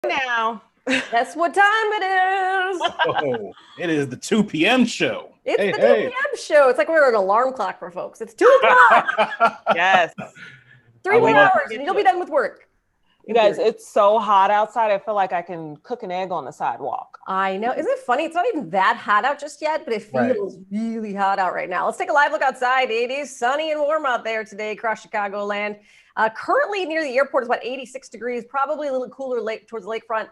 now. Guess what time it is? Oh, it is the 2 p.m. show. It's the 2 p.m. show. It's like we're an alarm clock for folks. It's 2 o'clock. Yes. 3 more hours and you'll be done with work. You guys, it's so hot outside. I feel like I can cook an egg on the sidewalk. I know. Isn't it funny? It's not even that hot out just yet, but it feels really hot out right now. Let's take a live look outside. It is sunny and warm out there today across Chicagoland. Currently near the airport is about 86 degrees, probably a little cooler towards the lakefront.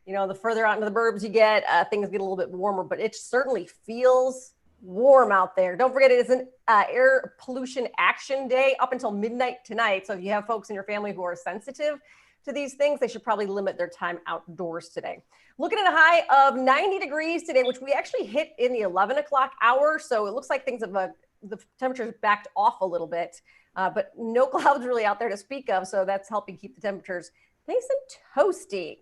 You know, the further out into the burbs you get, things get a little bit warmer, but it certainly feels warm out there. Don't forget, it is an air pollution action day up until midnight tonight. So if you have folks in your family who are sensitive to these things, they should probably limit their time outdoors today. Looking at a high of 90 degrees today, which we actually hit in the 11 o'clock hour. So it looks like things have, the temperature's backed off a little bit, but no clouds really out there to speak of. So that's helping keep the temperatures nice and toasty.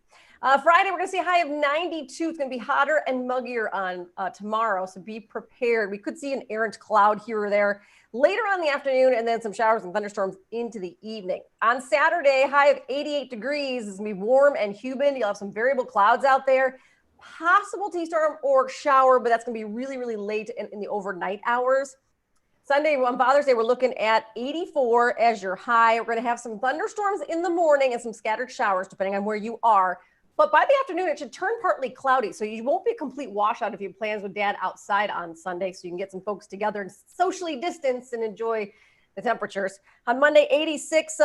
Friday, we're going to see a high of 92. It's going to be hotter and muggier on tomorrow, so be prepared. We could see an errant cloud here or there later on in the afternoon, and then some showers and thunderstorms into the evening. On Saturday, high of 88 degrees. It's going to be warm and humid. You'll have some variable clouds out there. Possible T-storm or shower, but that's going to be really, really late in the overnight hours. Sunday, on Father's Day, we're looking at 84 as your high. We're going to have some thunderstorms in the morning and some scattered showers, depending on where you are. But by the afternoon, it should turn partly cloudy. So you won't be a complete washout if you have plans with Dad outside on Sunday. So you can get some folks together and socially distance and enjoy the temperatures. On Monday, 86,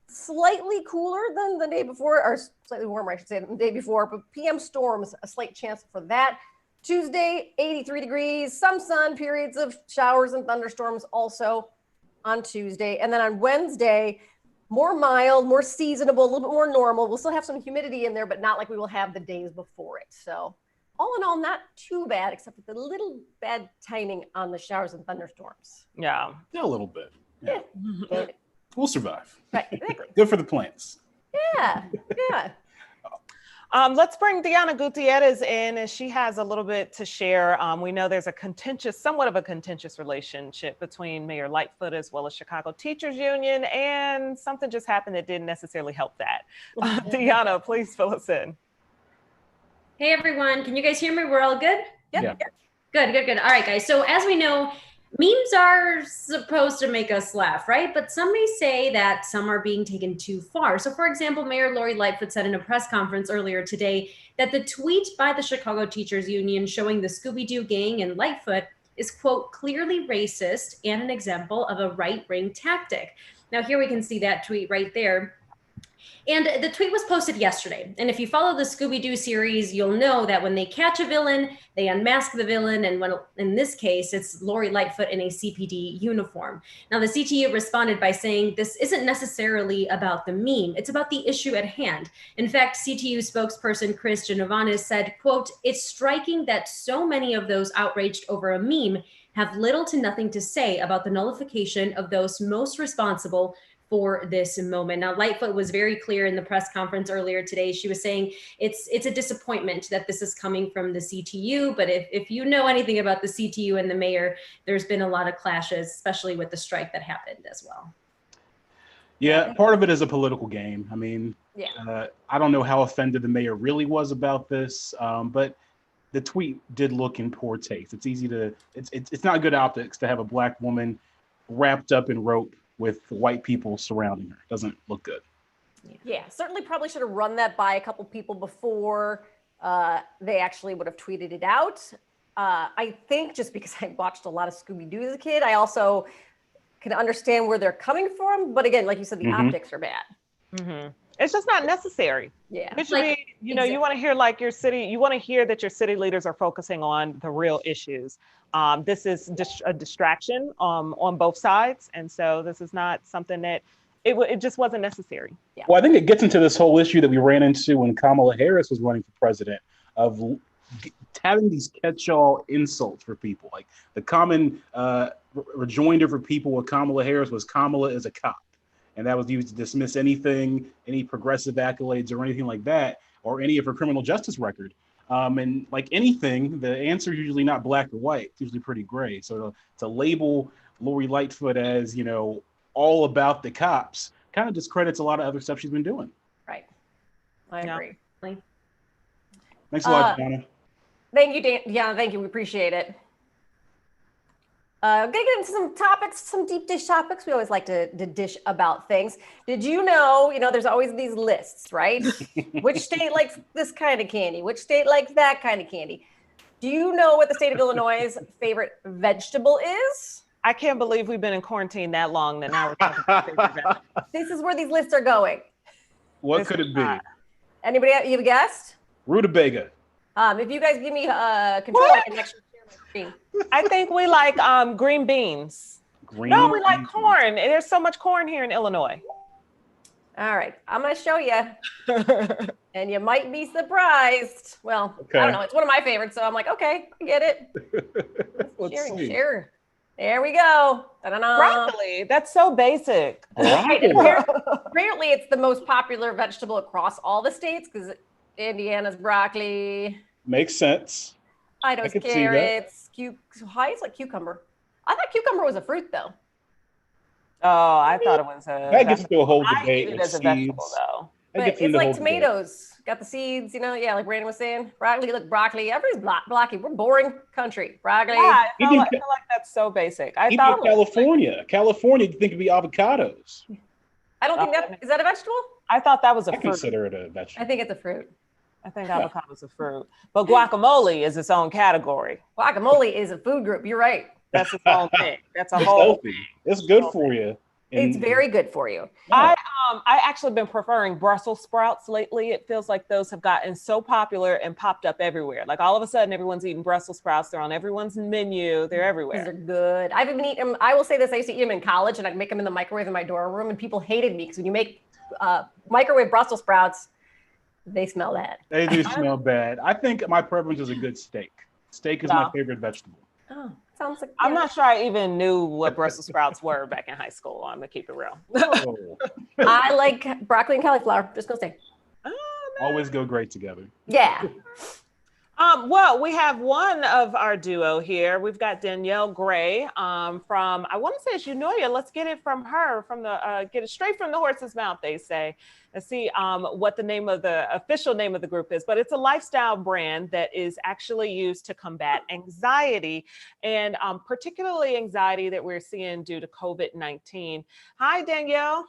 slightly cooler than the day before, or slightly warmer, I should say, than the day before. But PM storms, a slight chance for that. Tuesday, 83 degrees, some sun, periods of showers and thunderstorms also on Tuesday. And then on Wednesday, more mild, more seasonable, a little bit more normal. We'll still have some humidity in there, but not like we will have the days before it. So all in all, not too bad, except with a little bad timing on the showers and thunderstorms. Yeah. Yeah, a little bit. Yeah. But we'll survive. right, exactly. Good for the plants. Yeah, yeah. Let's bring Diana Gutierrez in, and she has a little bit to share. We know there's somewhat of a contentious relationship between Mayor Lightfoot as well as Chicago Teachers Union, and something just happened that didn't necessarily help that. Diana, please fill us in. Hey everyone, can you guys hear me? We're all good? Yep. Yeah. Good. All right, guys. So as we know, memes are supposed to make us laugh, right? But some may say that some are being taken too far. So for example, Mayor Lori Lightfoot said in a press conference earlier today that the tweet by the Chicago Teachers Union showing the Scooby-Doo gang and Lightfoot is, quote, clearly racist and an example of a right-wing tactic. Now here we can see that tweet right there. And the tweet was posted yesterday. And if you follow the Scooby-Doo series, you'll know that when they catch a villain, they unmask the villain. And when, in this case, it's Lori Lightfoot in a CPD uniform. Now, the CTU responded by saying this isn't necessarily about the meme. It's about the issue at hand. In fact, CTU spokesperson Chris Genovanes said, quote, it's striking that so many of those outraged over a meme have little to nothing to say about the nullification of those most responsible for this moment. Now, Lightfoot was very clear in the press conference earlier today. She was saying it's a disappointment that this is coming from the CTU, but if you know anything about the CTU and the mayor, there's been a lot of clashes, especially with the strike that happened as well. Yeah, part of it is a political game. I mean, I don't know how offended the mayor really was about this, but the tweet did look in poor taste. It's easy to, it's not good optics to have a Black woman wrapped up in rope with white people surrounding her. Doesn't look good. Yeah, certainly probably should have run that by a couple people before they actually would have tweeted it out. I think just because I watched a lot of Scooby-Doo as a kid, I also can understand where they're coming from. But again, like you said, the optics are bad. It's just not necessary. Yeah. It should be, you know, you want to hear like your city, you want to hear that your city leaders are focusing on the real issues. This is a distraction on both sides. And so this is not something that it just wasn't necessary. Yeah. Well, I think it gets into this whole issue that we ran into when Kamala Harris was running for president of having these catch-all insults for people. Like the common rejoinder for people with Kamala Harris was Kamala is a cop. And that was used to dismiss anything, any progressive accolades or anything like that, or any of her criminal justice record. And like anything, the answer is usually not black or white. It's usually pretty gray. So to label Lori Lightfoot as, you know, all about the cops kind of discredits a lot of other stuff she's been doing. Right. I agree. Thanks a lot, Donna. Thank you, Deanna. Thank you. We appreciate it. Gonna get into some topics, some deep dish topics. We always like to dish about things. Did you know, there's always these lists, right? Which state likes this kind of candy? Which state likes that kind of candy? Do you know what the state of Illinois' favorite vegetable is? I can't believe we've been in quarantine that long that now we're talking about favorite vegetable. This is where these lists are going. What could it be? Anybody, you've guessed? Rutabaga. If you guys give me control, I can actually share my screen. I think we like green beans. No, we like corn. There's so much corn here in Illinois. All right, I'm going to show you, and you might be surprised. Well, Okay. I don't know. It's one of my favorites, so I'm like, okay, I get it. Let's Sharing, see. share. There we go. Ta-da-da. Broccoli. That's so basic. Broccoli. Apparently, it's the most popular vegetable across all the states because Indiana's broccoli, Makes sense. Idaho's could see that. carrots, Ohio's like cucumber. I thought cucumber was a fruit, though. Oh, I thought it was a. That gets into a whole I debate eat it with as a vegetable, seeds. though. That But gets it's into the like whole debate. tomatoes. Got the seeds, yeah, like Brandon was saying. Broccoli, look, broccoli. Everybody's blocky. We're boring country. Broccoli. Yeah, I feel Even like that's so basic. I Even thought it was, California, you think it'd be avocados. I don't think is that a vegetable? I thought that was a I fruit. consider it a I vegetable. think it's a fruit. I think avocado is a fruit. But guacamole is its own category. Guacamole is a food group. You're right. That's its own thing. That's a It's whole healthy. It's good for you. It's very good for you. I actually been preferring Brussels sprouts lately. It feels like those have gotten so popular and popped up everywhere. Like all of a sudden, everyone's eating Brussels sprouts. They're on everyone's menu. They're These everywhere. are good. I've even eaten them. I will say this: I used to eat them in college, and I'd make them in the microwave in my dorm room, and people hated me because when you make microwave Brussels sprouts, they smell bad. They do smell bad. I think my preference is a good steak. Steak is my No. favorite vegetable. Oh, sounds like I'm not sure I even knew what Brussels sprouts were back in high school. I'm gonna keep it real. Oh, I like broccoli and cauliflower. Just gonna say, always go great together. yeah. Well, we have one of our duo here. We've got Danielle Gray from, I want to say it's Unoya. Let's get it from her, get it straight from the horse's mouth, they say. Let's see what the official name of the group is, but it's a lifestyle brand that is actually used to combat anxiety, and particularly anxiety that we're seeing due to COVID-19. Hi, Danielle.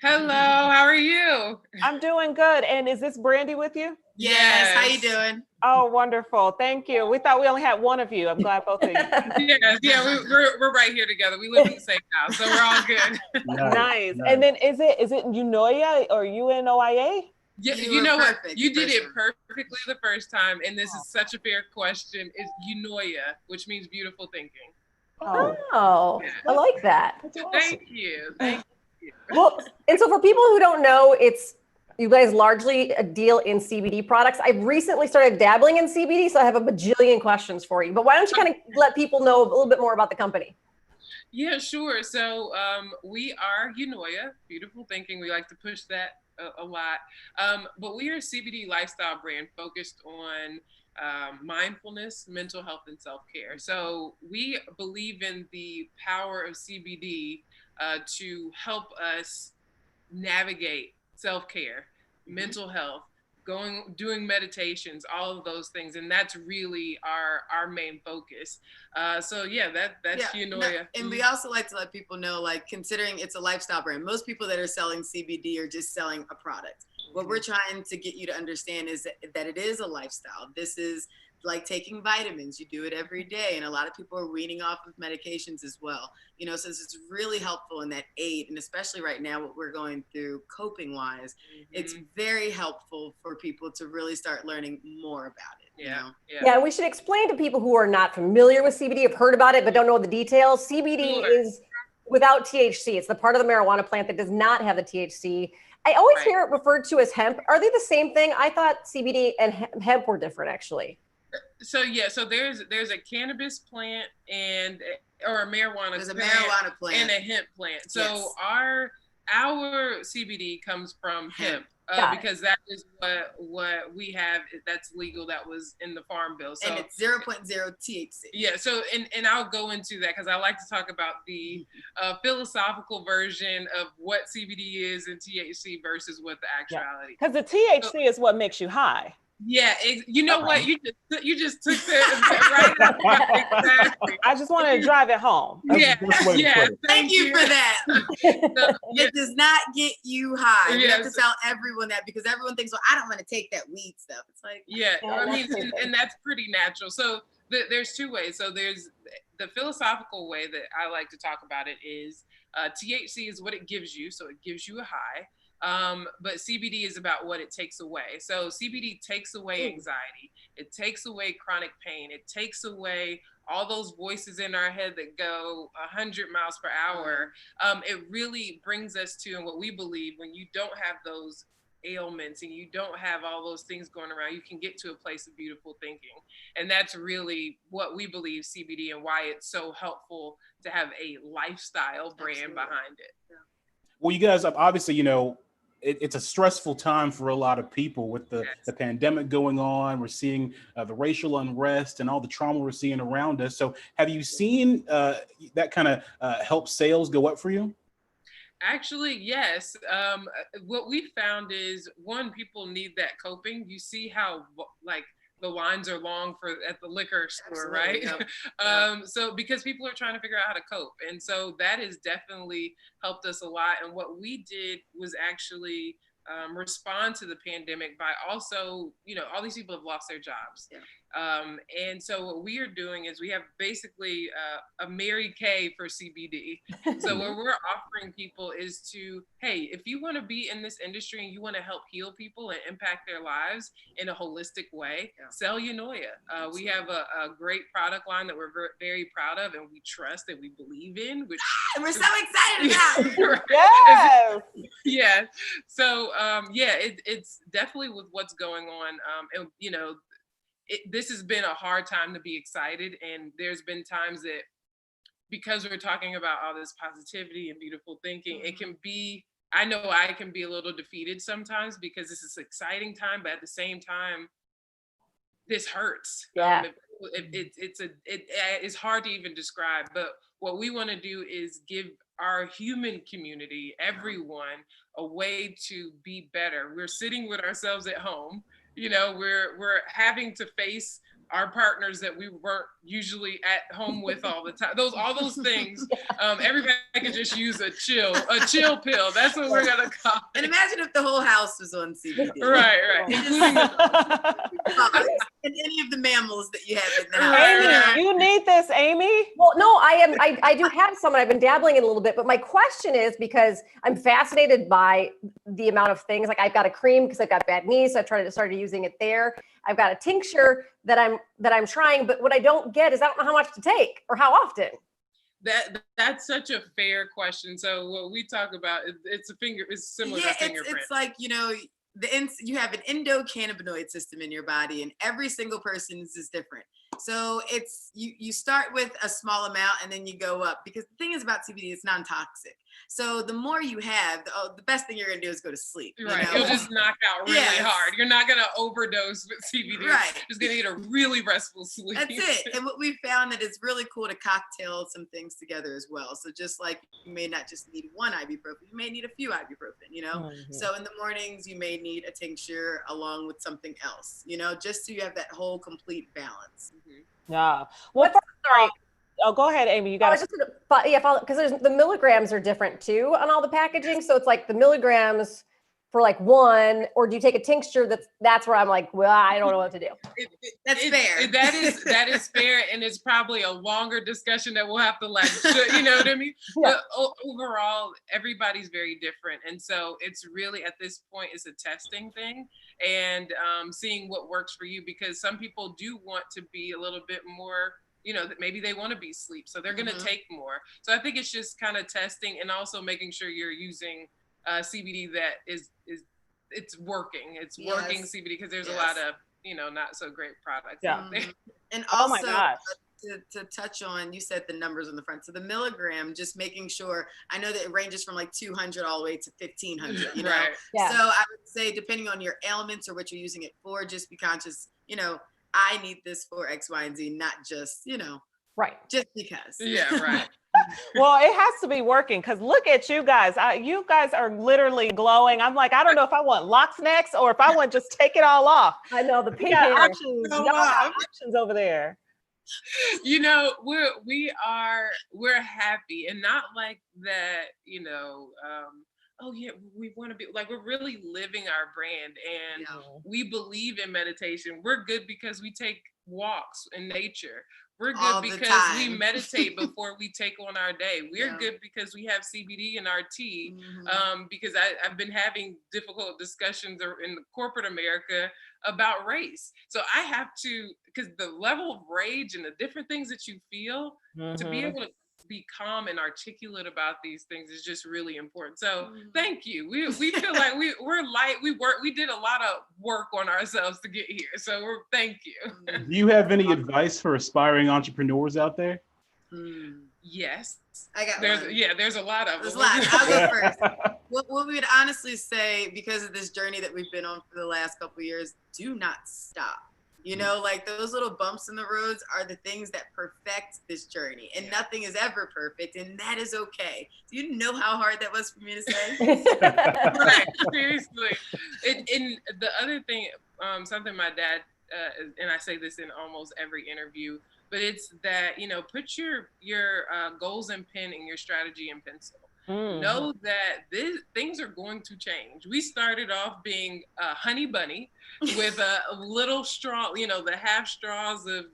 Hello, how are you? I'm doing good. And is this Brandy with you? Yes, how you doing? Oh, wonderful. Thank you. We thought we only had one of you. I'm glad both of you. Yes, yeah, we're right here together. We live in the same house, so we're all good. Nice. And then is it Unoya or UNOIA? Yeah, You you were know what? perfect You the did first it perfectly the first time, and this is such a fair question. It's Unoya, which means beautiful thinking. Oh, I like that. Thank you. Thank you. Well, and so for people who don't know, you guys largely deal in CBD products. I've recently started dabbling in CBD, so I have a bajillion questions for you. But why don't you kind of let people know a little bit more about the company? Yeah, sure. So we are Unoya, beautiful thinking. We like to push that a lot. But we are a CBD lifestyle brand focused on mindfulness, mental health, and self-care. So we believe in the power of CBD to help us navigate self-care, mental health, doing meditations, all of those things, and that's really our main focus. So yeah, that's Unoya. And we also like to let people know, like, considering it's a lifestyle brand, most people that are selling CBD are just selling a product. What we're trying to get you to understand is that it is a lifestyle. This is like taking vitamins. You do it every day, and a lot of people are weaning off of medications as well. So this is really helpful in that aid, and especially right now, what we're going through coping wise, it's very helpful for people to really start learning more about it. Yeah, we should explain to people who are not familiar with CBD, have heard about it, but don't know the details. CBD is without THC. It's the part of the marijuana plant that does not have the THC. I always hear it referred to as hemp. Are they the same thing? I thought CBD and hemp were different, actually. So there's a cannabis plant or a marijuana There's a plant marijuana plant and a hemp plant. So Yes. our our CBD comes from hemp. Because that is what we have that's legal, that was in the farm bill. So, and it's 0.0 THC. Yeah, so and I'll go into that because I like to talk about the philosophical version of what CBD is and THC versus what the actuality. Because the THC is what makes you high. Yeah, you know what? You just took that right. Exactly. I just wanted to drive it home. Yeah. Thank you for that. It does not get you high. You have to tell everyone that, because everyone thinks, well, I don't want to take that weed stuff. It's like, I mean, and that's pretty natural. So there's two ways. So there's the philosophical way that I like to talk about it is THC is what it gives you, so it gives you a high. But CBD is about what it takes away. So CBD takes away anxiety. It takes away chronic pain. It takes away all those voices in our head that go 100 miles per hour. It really brings us to, and what we believe, when you don't have those ailments and you don't have all those things going around, you can get to a place of beautiful thinking. And that's really what we believe CBD, and why it's so helpful to have a lifestyle brand behind it. Well, you guys, obviously, it's a stressful time for a lot of people with the pandemic going on. We're seeing the racial unrest and all the trauma we're seeing around us. So have you seen that kind of help sales go up for you? Actually, yes. What we found is, one, people need that coping. You see how the lines are long at the liquor store, right? Yep. So because people are trying to figure out how to cope. And so that has definitely helped us a lot. And what we did was actually respond to the pandemic by also, all these people have lost their jobs. Yeah. And so what we are doing is we have basically a Mary Kay for CBD. So what we're offering people is to, hey, if you want to be in this industry and you want to help heal people and impact their lives in a holistic way, sell Eunoia. We have a great product line that we're very proud of, and we trust, that we believe in. Which we're so excited about. Right? Yes. Yeah. So it's definitely with what's going on, and this has been a hard time to be excited. And there's been times that, because we're talking about all this positivity and beautiful thinking, it can be, I know I can be a little defeated sometimes, because this is an exciting time, but at the same time, this hurts. Yeah. It's hard to even describe, but what we want to do is give our human community, everyone, a way to be better. We're sitting with ourselves at home. We're having to face our partners that we weren't usually at home with all the time. All those things. Everybody could just use a chill pill. That's what we're gonna call it. And imagine if the whole house was on CBD. Right. Including and any of the mammals that you have in the house. Amy, you need this, Amy. Well, no, I do have some, and I've been dabbling in a little bit, but my question is, because I'm fascinated by the amount of things. Like, I've got a cream because I've got bad knees, so I started using it there. I've got a tincture that I'm trying, but what I don't get is I don't know how much to take or how often. That's such a fair question. So what we talk about, it's similar to fingerprint. It's like, you have an endocannabinoid system in your body, and every single person's is different. So it's you start with a small amount and then you go up, because the thing is about CBD, it's non-toxic. So the more you have, the best thing you're gonna do is go to sleep. Right, you'll just knock out really hard. You're not gonna overdose with CBD. Right, just gonna get a really restful sleep. That's it. And what we found, that it's really cool to cocktail some things together as well. So just like you may not just need one ibuprofen, you may need a few ibuprofen. Mm-hmm. So in the mornings you may need a tincture along with something else. Just so you have that whole complete balance. Yeah. Well, sorry. Oh, go ahead, Amy. You got because the milligrams are different too on all the packaging. So it's like the milligrams for like one, or do you take a tincture? That's where I'm like, well, I don't know what to do. That's fair. That is fair, and it's probably a longer discussion that we'll have to you know what I mean? Yeah. But overall, everybody's very different, and so it's really, at this point, it's a testing thing, and seeing what works for you, because some people do want to be a little bit more, that maybe they want to be sleep, so they're going to take more. So I think it's just kind of testing, and also making sure you're using CBD that it's working. It's working CBD, because there's a lot of, not so great products out there. And oh also, my gosh. to touch on, you said the numbers on the front. So the milligram, just making sure, I know that it ranges from like 200 all the way to 1500, you know? Right. Yeah. So I would say, depending on your ailments or what you're using it for, just be conscious, you know, I need this for X, Y, and Z, not just, you know, Right. just because. Yeah, right. Well, it has to be working because look at you guys. You guys are literally glowing. I'm like, I don't know if I want locks next or if I want to just take it all off. I know the You pink got hair. options. So Y'all got up. options over there. You know, we're happy, and not like that, you know, oh yeah, we want to be like, we're really living our brand, and Yeah. we believe in meditation. We're good because we take walks in nature. We're good All the because we time. meditate before we take on our day. We're Yeah. good because we have CBD in our tea. Mhm. Because I've been having difficult discussions in corporate America about race. So I have to, because the level of rage and the different things that you feel, to be Mhm. able to be calm and articulate about these things is just really important. So Mhm. thank you. We feel like we're light. We did a lot of work on ourselves to get here. So thank you. Mhm. Do you have any advice for aspiring entrepreneurs out there? Mm. Yes. I got There's one. there's a lot of There's a them. lot. I'll go first. What we would honestly say, because of this journey that we've been on for the last couple of years, do not stop. You know, like those little bumps in the roads are the things that perfect this journey, and nothing is ever perfect, and that is okay. Do you know how hard that was for me to say? Right, seriously. And the other thing, something my dad, and I say this in almost every interview, but it's that, you know, put your goals in pen and your strategy in pencil. Mhm. Know that things are going to change. We started off being a honey bunny with a little straw, you know, the half straws of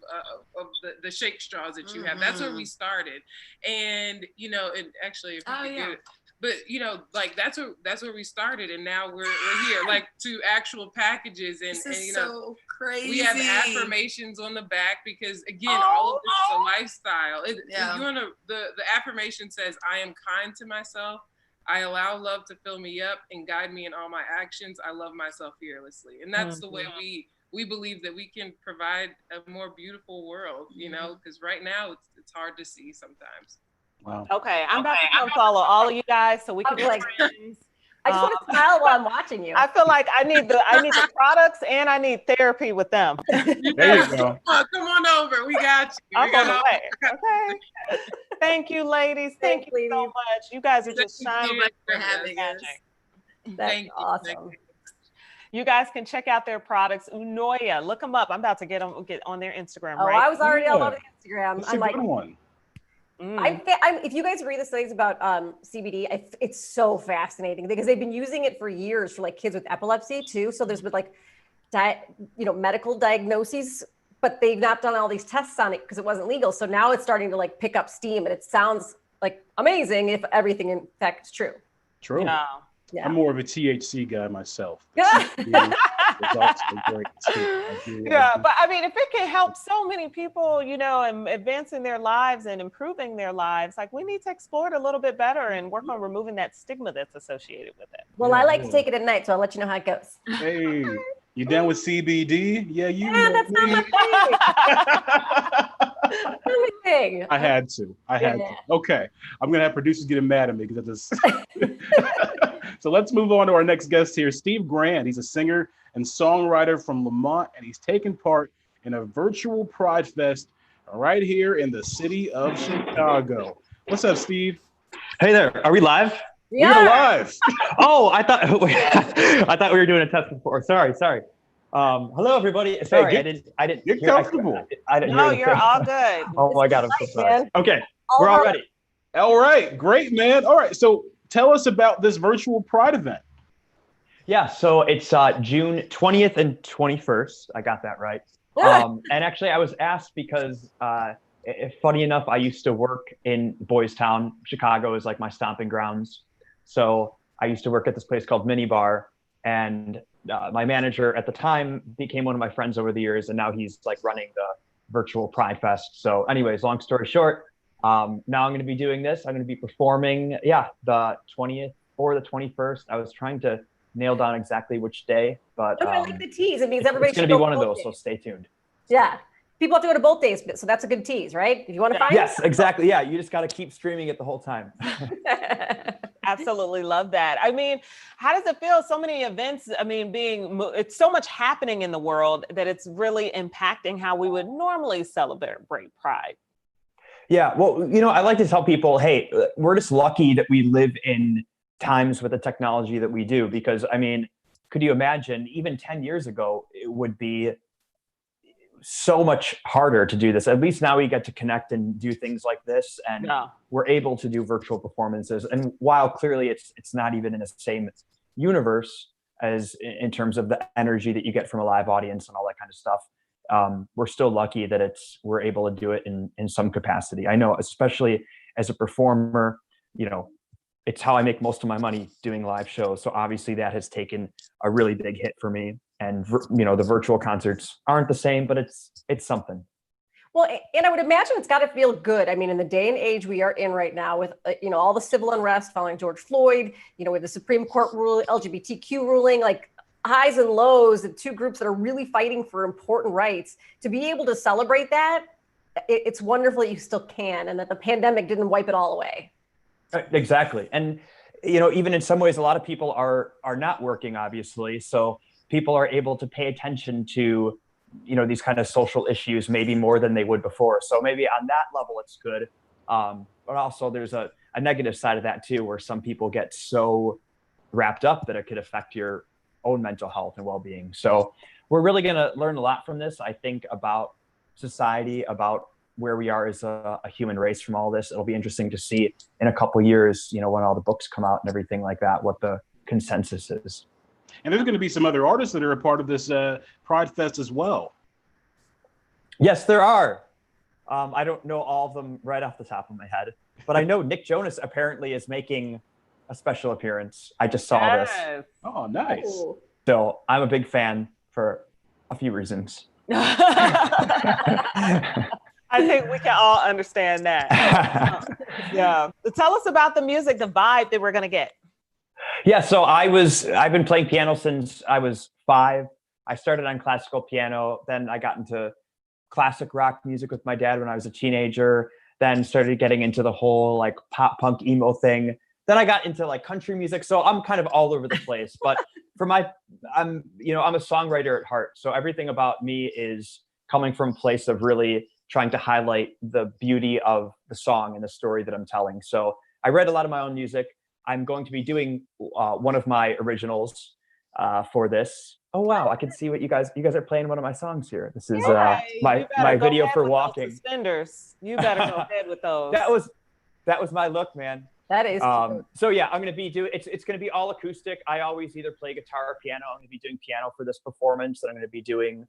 the shake straws that you have. That's where we started. And, you know, and actually, if you Oh, could yeah. get it, but you know, like that's where we started, and now we're here, like, to actual packages, and This is you know, so crazy. we have affirmations on the back because, again, all of this is a lifestyle. Yeah. The affirmation says, "I am kind to myself. I allow love to fill me up and guide me in all my actions. I love myself fearlessly," and that's the way we believe that we can provide a more beautiful world. You know, because right now it's hard to see sometimes. Wow. Okay, I'm about to come follow all of you guys so we can I'll be be like- friends. I just want to smile while I'm watching you. I feel like I need the products and I need therapy with them. There you go. Come on over. We got you. I'm on the way. Okay. Thank you, ladies. Thank you so ladies. much. You guys are just Thank you so shining. much for Yes. having us. That's Thank you. awesome. Thank you. You guys can check out their products. Unoya, look them up. I'm about to get on their Instagram. Oh, right? I was already all Yeah. over Instagram. That's a I'm like, good one. Mm. if you guys read the studies about CBD, it's so fascinating because they've been using it for years for like kids with epilepsy too. So there's been like, medical diagnoses, but they've not done all these tests on it because it wasn't legal. So now it's starting to like pick up steam, and it sounds like amazing if everything in fact is true. True. Yeah. Yeah. I'm more of a THC guy myself. Yeah. Results are great too. I do. Yeah, but I mean, if it can help so many people, you know, and advancing their lives and improving their lives, like we need to explore it a little bit better and work on removing that stigma that's associated with it. Well, I like to take it at night, so I'll let you know how it goes. Hey, you down with CBD? Yeah, you. Yeah, know that's not me. my Not my thing. I had to. Yeah. Okay, I'm gonna have producers getting mad at me because I just. So let's move on to our next guest here, Steve Grand. He's a singer and songwriter from Lamont, and he's taking part in a virtual Pride Fest right here in the city of Chicago. What's up, Steve? Hey there, are we live? We are live. Oh, I thought we were doing a test before. Sorry. Hello, everybody. Sorry, I didn't. Get hear- comfortable. I didn't No, hear the you're thing. all good. Oh my God, I'm so sorry. man. Okay, we're all ready. All right, great, man. All right, so tell us about this virtual Pride event. Yeah, so it's June 20th and 21st. I got that right. And actually, I was asked because, funny enough, I used to work in Boys Town. Chicago is like my stomping grounds. So I used to work at this place called Mini Bar, and my manager at the time became one of my friends over the years, and now he's like running the virtual Pride Fest. So anyways, long story short, now I'm going to be doing this. I'm going to be performing, the 20th or the 21st. I was trying to nail down exactly which day, but I like the tease. It means everybody it's going should to be go one of book those, so it. stay tuned. Yeah. People have to go to both days, so that's a good tease, right? If you want to find Yes, exactly. Yeah, you just got to keep streaming it the whole time. Absolutely love that. I mean, how does it feel? So many events, I mean, it's so much happening in the world that it's really impacting how we would normally celebrate Pride. Yeah, well, I like to tell people, hey, we're just lucky that we live in times with the technology that we do, because, I mean, could you imagine even 10 years ago, it would be so much harder to do this. At least now we get to connect and do things like this, and we're able to do virtual performances. And while clearly it's not even in the same universe as in terms of the energy that you get from a live audience and all that kind of stuff, we're still lucky that we're able to do it in some capacity. I know, especially as a performer, it's how I make most of my money, doing live shows. So obviously that has taken a really big hit for me. And the virtual concerts aren't the same, but it's something. Well, and I would imagine it's got to feel good. I mean, in the day and age we are in right now, with all the civil unrest following George Floyd, with the Supreme Court ruling, LGBTQ ruling, like highs and lows, the two groups that are really fighting for important rights, to be able to celebrate that, it's wonderful that you still can, and that the pandemic didn't wipe it all away. Exactly. And, even in some ways, a lot of people are not working, obviously. So people are able to pay attention to, these kind of social issues maybe more than they would before. So maybe on that level, it's good. But also there's a negative side of that too, where some people get so wrapped up that it could affect your own mental health and well-being. So we're really going to learn a lot from this, I think, about society, about where we are as a human race from all this. It'll be interesting to see in a couple of years, when all the books come out and everything like that, what the consensus is. And there's going to be some other artists that are a part of this Pride Fest as well. Yes, there are. I don't know all of them right off the top of my head, but I know Nick Jonas apparently is making a special appearance. I just saw this. Oh, nice. Ooh. So I'm a big fan for a few reasons. I think we can all understand that. Yeah. Tell us about the music, the vibe that we're going to get. Yeah, so I've been playing piano since I was 5. I started on classical piano, then I got into classic rock music with my dad when I was a teenager, then started getting into the whole like pop punk emo thing. Then I got into like country music. So I'm kind of all over the place, but I'm a songwriter at heart. So everything about me is coming from a place of really trying to highlight the beauty of the song and the story that I'm telling. So I read a lot of my own music. I'm going to be doing one of my originals for this. Oh wow! I can see what you guys are playing one of my songs here. This is my video for walking. Suspenders. You better go ahead with those. That was my look, man. That is cute. So yeah, I'm going to be it's going to be all acoustic. I always either play guitar or piano. I'm going to be doing piano for this performance, and I'm going to be doing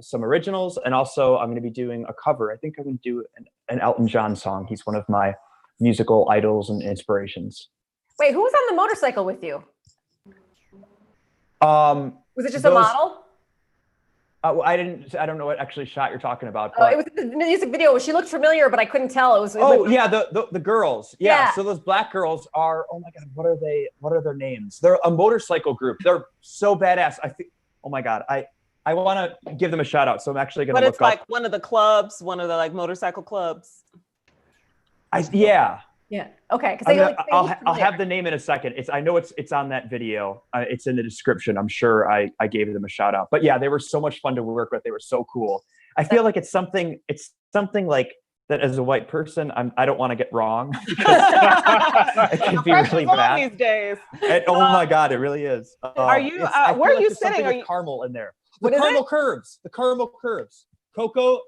some originals, and also I'm going to be doing a cover. I think I'm going to do an Elton John song. He's one of my musical idols and inspirations. Wait, who was on the motorcycle with you? Was it just a model? I don't know what actually shot you're talking about. It was the music video. She looked familiar, but I couldn't tell. It was. The girls. Yeah. So those black girls are. Oh my God, what are they? What are their names? They're a motorcycle group. They're so badass. I think. Oh my God, I want to give them a shout out. So I'm actually going to look up. But it's like one of the clubs, one of the like motorcycle clubs. Yeah. Okay. I'll have the name in a second. I know it's on that video. It's in the description. I'm sure I gave them a shout out. But yeah, they were so much fun to work with. They were so cool. I feel like it's something like that as a white person, I don't want to get wrong because it can be really bad these days. Oh my God, it really is. Are you? Where are you sitting? Are you caramel in there? The caramel curves. Cocoa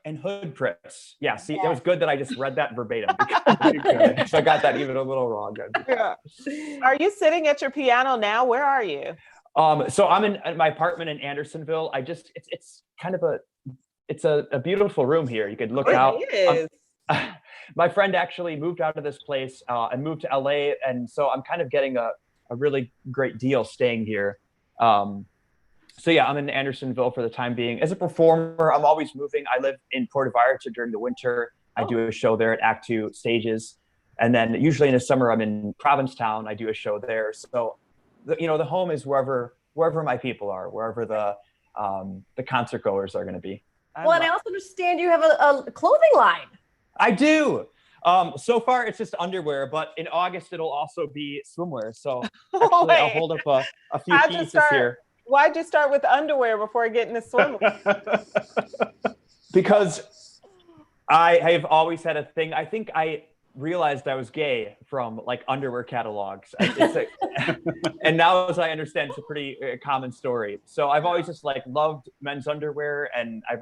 and Hood Press. Yeah, see, it was good that I just read that verbatim. So I got that even a little wrong. Yeah. Are you sitting at your piano now? Where are you? So I'm in my apartment in Andersonville. It's kind of a beautiful room here. You could look out. It is. My friend actually moved out of this place and moved to LA. And so I'm kind of getting a really great deal staying here. So yeah, I'm in Andersonville for the time being. As a performer, I'm always moving. I live in Puerto Vallarta during the winter. I do a show there at Act 2 Stages. And then usually in the summer, I'm in Provincetown. I do a show there. So, the home is wherever my people are, wherever the concert goers are going to be. Well, and I also understand you have a clothing line. I do. So far it's just underwear, but in August it'll also be swimwear. So actually I'll hold up a few pieces here. Why'd you start with underwear before getting to swimwear? Because I have always had a thing. I think I realized I was gay from like underwear catalogs. And now, as I understand, it's a pretty common story. So I've always just like loved men's underwear, and I've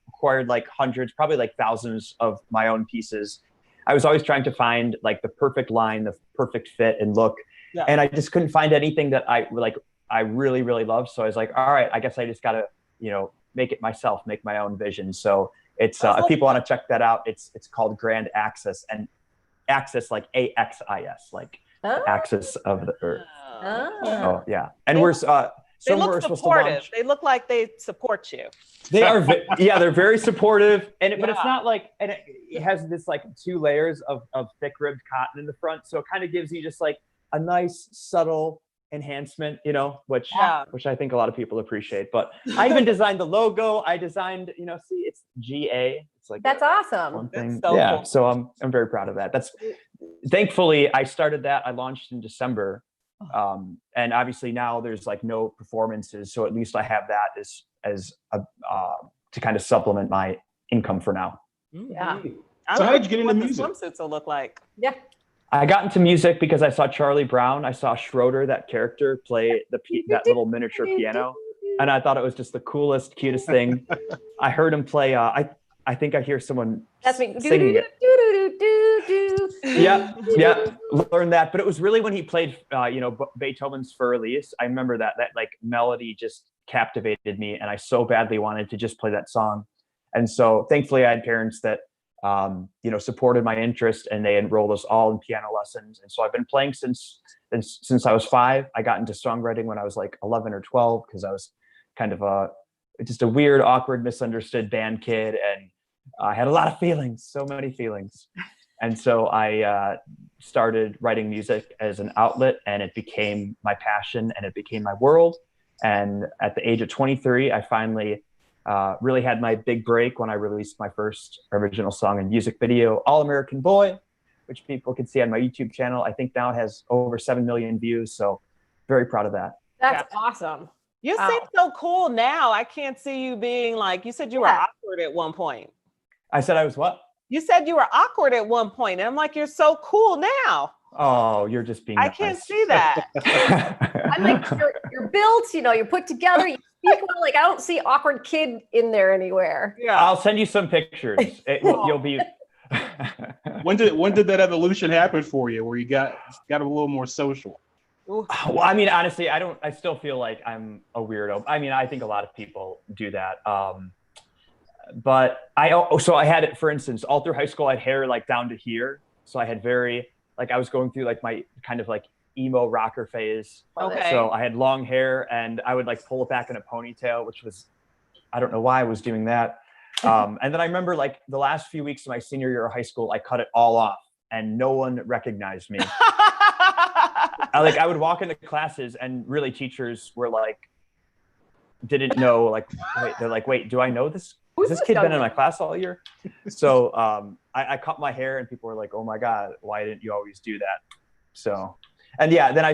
acquired like hundreds, probably like thousands of my own pieces. I was always trying to find like the perfect line, the perfect fit and look, and I just couldn't find anything that I really, really loved. So I was like, all right, I guess I just gotta, make it myself, make my own vision. So it's if people want to check that out, it's called Grand Axis, and Axis like AXIS, like the axis of the earth. Oh yeah, and we're they look supportive. They look like they support you. They are, they're very supportive, but it's not like, and it has this like 2 layers of thick ribbed cotton in the front, so it kind of gives you just like a nice subtle enhancement, which I think a lot of people appreciate. But I even designed the logo. I designed, see, it's GA. It's like that's awesome. One thing. So yeah. cool. So I'm very proud of that. Thankfully I started that. I launched in December, and obviously now there's like no performances, so at least I have that as to kind of supplement my income for now. Yeah. So how did you get into music? What the swimsuits will look like? Yeah. I got into music because I saw Charlie Brown. I saw Schroeder, that character, play that little miniature piano, and I thought it was just the coolest, cutest thing. I heard him play. I think I hear someone singing it. Yeah. Learned that, but it was really when he played, Beethoven's Für Elise. I remember that like melody just captivated me, and I so badly wanted to just play that song. And so, thankfully, I had parents that supported my interest, and they enrolled us all in piano lessons. And so I've been playing since I was 5. I got into songwriting when I was like 11 or 12 because I was kind of just a weird, awkward, misunderstood band kid, and I had a lot of feelings, so many feelings. And so I started writing music as an outlet, and it became my passion, and it became my world. And at the age of 23, I finally really had my big break when I released my first original song and music video, All American Boy, which people can see on my YouTube channel. I think now it has over 7 million views. So very proud of that. That's awesome. You seem so cool now. I can't see you being like, you said you were awkward at one point. I said I was what? You said you were awkward at one point, and I'm like, you're so cool now. Oh, you're just being I can't see that. I'm like, you're built, you're put together, you speak well. Like, I don't see awkward kid in there anywhere. Yeah. I'll send you some pictures. You'll be. When did that evolution happen for you, where you got a little more social? Well, I mean, honestly, I still feel like I'm a weirdo. I mean, I think a lot of people do that. But I had it, for instance, all through high school, I had hair like down to here. So I had I was going through like my kind of like emo rocker phase. Okay. So I had long hair, and I would like pull it back in a ponytail, which was, I don't know why I was doing that. And then I remember like the last few weeks of my senior year of high school, I cut it all off, and no one recognized me. I would walk into classes, and really teachers were like, didn't know, like, they're like, wait, do I know this? Has this kid been in my class all year? So I cut my hair, and people were like, oh my God, why didn't you always do that? So, and yeah, then I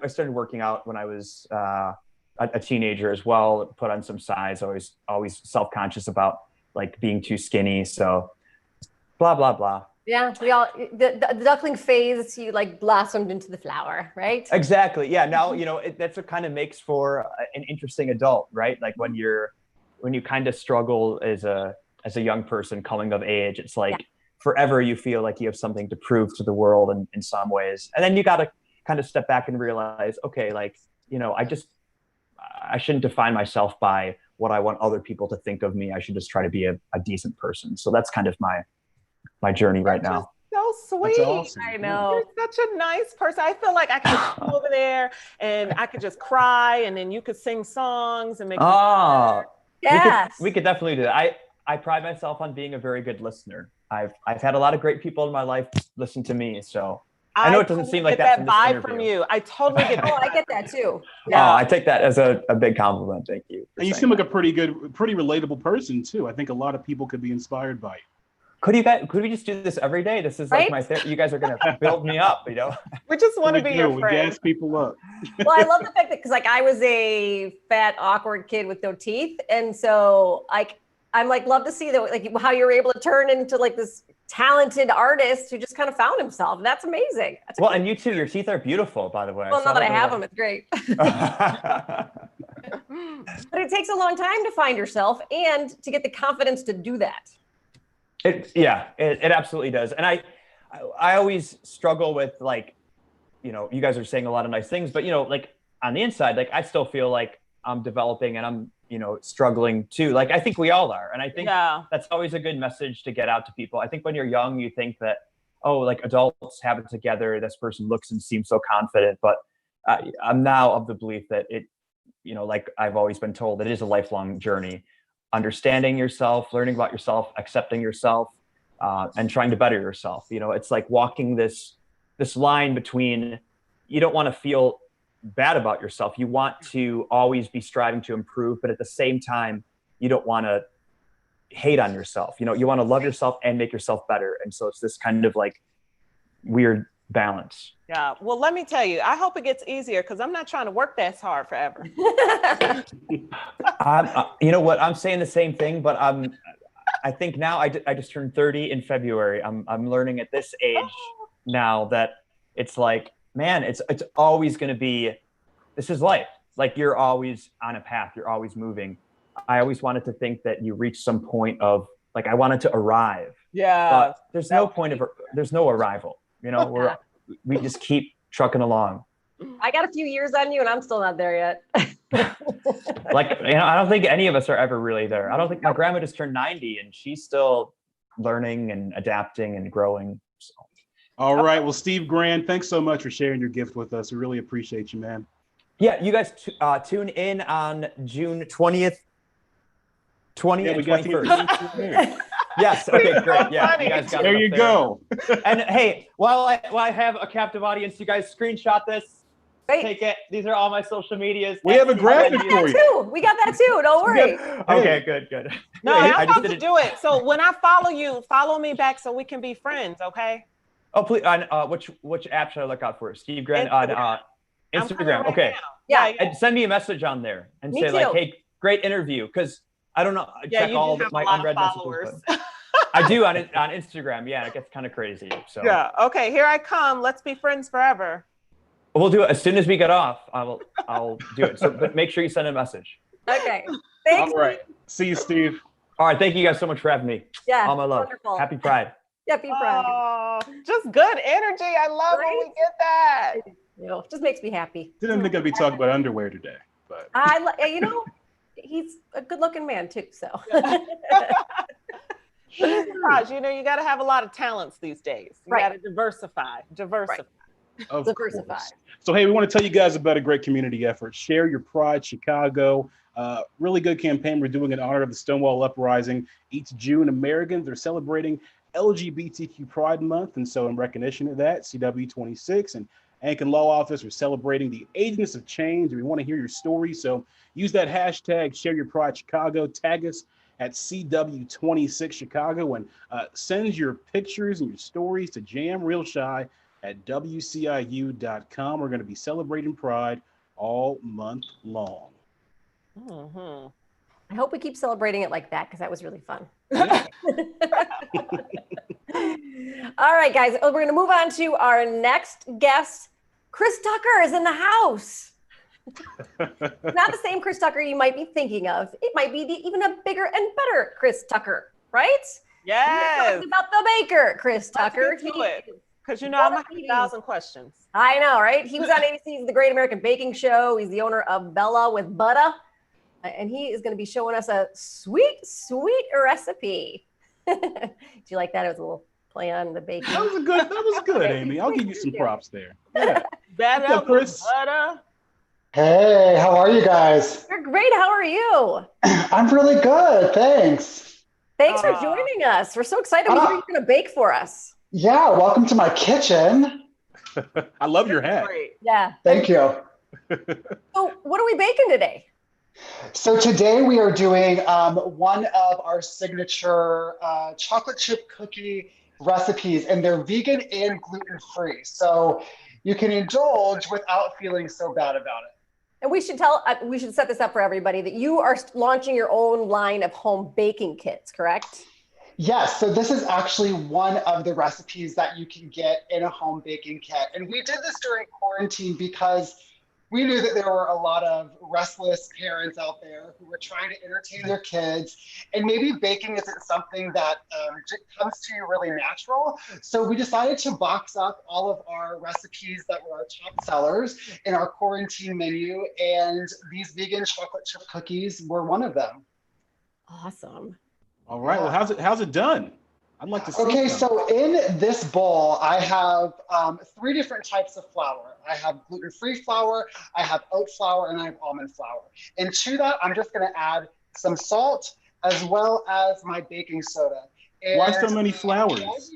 started working out when I was a teenager as well, put on some size, always self-conscious about like being too skinny. So blah, blah, blah. Yeah, we all, the duckling phase, you like blossomed into the flower, right? Exactly. Yeah. Now, that's what kind of makes for an interesting adult, right? Like when you kind of struggle as a young person coming of age, it's like forever you feel like you have something to prove to the world in some ways. And then you got to kind of step back and realize, okay, like, I shouldn't define myself by what I want other people to think of me. I should just try to be a decent person. So that's kind of my journey right now. So sweet. That's awesome. I know. You're such a nice person. I feel like I could just go over there and I could just cry, and then you could sing songs and make me better. Yes. We could definitely do that. I pride myself on being a very good listener. I've had a lot of great people in my life listen to me. So I know it doesn't seem like get that that from this vibe from interview. you. I totally get Oh, that. I get that too. Oh, I take that as a big compliment. Thank you. for And you saying seem like that. a pretty relatable person too. I think a lot of people could be inspired by you. Could we just do this every day? This is like Right? my therapy. You guys are gonna build me up, you know? We just want to We be do. your We friend. gas people up. Well, I love the fact that because like I was a fat, awkward kid with no teeth, and so I'm like love to see that like how you're able to turn into like this talented artist who just kind of found himself. That's amazing. That's Well, and you too. Your teeth are beautiful, by the way. well, So now that I don't know have why- them, it's great. But it takes a long time to find yourself and to get the confidence to do that. It absolutely does. And I always struggle with like, you know, you guys are saying a lot of nice things, but you know, like on the inside, like I still feel like I'm developing and I'm, you know, struggling too. Like I think we all are. And I think that's always a good message to get out to people. I think when you're young, you think that, oh, like adults have it together. This person looks and seems so confident, but I'm now of the belief that it, you know, like I've always been told, it is a lifelong journey. Understanding yourself, learning about yourself, accepting yourself, and trying to better yourself. You know, it's like walking this line between, you don't want to feel bad about yourself. You want to always be striving to improve, but at the same time, you don't want to hate on yourself. You know, you want to love yourself and make yourself better. And so it's this kind of like weird balance. Yeah. Well, let me tell you, I hope it gets easier because I'm not trying to work that hard forever. You know what? I'm saying the same thing, but I think now I just turned 30 in February. I'm learning at this age now that it's like, man, it's always going to be, this is life. Like you're always on a path. You're always moving. I always wanted to think that you reach some point of like, I wanted to arrive. Yeah. But there's no point of, there's no arrival. You know, we just keep trucking along. I got a few years on you and I'm still not there yet. Like, you know, I don't think any of us are ever really there. I don't think my grandma just turned 90 and she's still learning and adapting and growing. So. All right. Well, Steve Grand, thanks so much for sharing your gift with us. We really appreciate you, man. Yeah, you guys tune in on June 20th, 20th Yeah, we and got 21st. Yes. Okay. Great. Yeah. You guys got There it you up go. And hey, while I have a captive audience, you guys screenshot this. Great. Take it. These are all my social medias. We have a graphic We got for you. that too. We got that too. Don't worry. Okay. Good. No, I I'm just about to did it. do it. So when I follow you, follow me back so we can be friends, okay? Oh, please. On which app should I look out for? Steve Grant on I'm coming Instagram. right Okay. now. Yeah. And send me a message on there and Me say like, too. hey, great interview. Because I don't know. Yeah, Check you all do have my a lot unread of messages. followers. but I do on Instagram. Yeah, it gets kind of crazy. So Yeah. Okay, here I come. Let's be friends forever. we'll do it as soon as we get off. I'll do it. So, but make sure you send a message. Okay. Thanks. All right. See you, Steve. All right. Thank you guys so much for having me. Yeah. All my love. Wonderful. Happy Pride. Happy Pride. Oh, just good energy. I love when we Right? get that. You know, just makes me happy. Didn't think I'd be talking about underwear today, but You know, he's a good-looking man too. So. Raj, you know, you got to have a lot of talents these days. You Right. got to diversify. of Diversify. course. So, hey, we want to tell you guys about a great community effort. Share Your Pride Chicago. Really good campaign we're doing in honor of the Stonewall Uprising. Each June, Americans are celebrating LGBTQ Pride Month. And so in recognition of that, CW26 and Ankin Law Office are celebrating the agents of change. We want to hear your story. So use that hashtag Share Your Pride Chicago. Tag us at CW26 Chicago and send your pictures and your stories to jamrealshy@WCIU.com. We're going to be celebrating Pride all month long. Mm-hmm. I hope we keep celebrating it like that because that was really fun. All right, guys, we're going to move on to our next guest. Chris Tucker is in the house. Not the same Chris Tucker you might be thinking of. It might be even a bigger and better Chris Tucker, right? Yes. We're talking about the baker, Chris Tucker. Let's get to it. Because you know I'm gonna have 1,000 questions. I know, right? He was on ABC's The Great American Baking Show. He's the owner of Bella with Butter. And he is going to be showing us a sweet recipe. Do you like that? It was a little play on the baking. That was good, Amy. I'll give you some props there. Yeah. Better What's up, Chris? butter. Hey, how are you guys? You're great. How are you? I'm really good, thanks. Thanks for joining us. We're so excited to hear you're going to bake for us. Yeah, welcome to my kitchen. I love your hat. Great. Yeah. Thank you. So what are we baking today? So today we are doing one of our signature chocolate chip cookie recipes, and they're vegan and gluten-free. So you can indulge without feeling so bad about it. And we should set this up for everybody that you are launching your own line of home baking kits, correct? Yes, so this is actually one of the recipes that you can get in a home baking kit. And we did this during quarantine because we knew that there were a lot of restless parents out there who were trying to entertain their kids, and maybe baking isn't something that comes to you really natural. So we decided to box up all of our recipes that were our top sellers in our quarantine menu, and these vegan chocolate chip cookies were one of them. Awesome. All right. Well, how's it done? I'd like to see. Okay, some. so in this bowl, I have 3 different types of flour. I have gluten-free flour, I have oat flour, and I have almond flour. And to that, I'm just going to add some salt as well as my baking soda. And Why so many flours?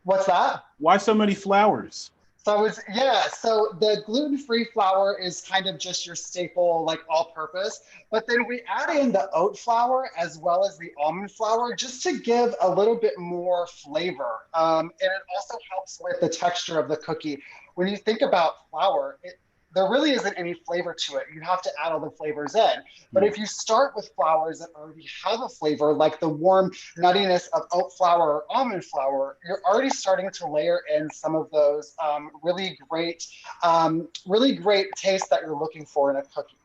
What's that? Why so many flours? So so the gluten-free flour is kind of just your staple, like all-purpose. But then we add in the oat flour as well as the almond flour just to give a little bit more flavor. And it also helps with the texture of the cookie. When you think about flour, there really isn't any flavor to it. You have to add all the flavors in. But if you start with flours that already have a flavor, like the warm nuttiness of oat flour or almond flour, you're already starting to layer in some of those really great taste that you're looking for in a cookie.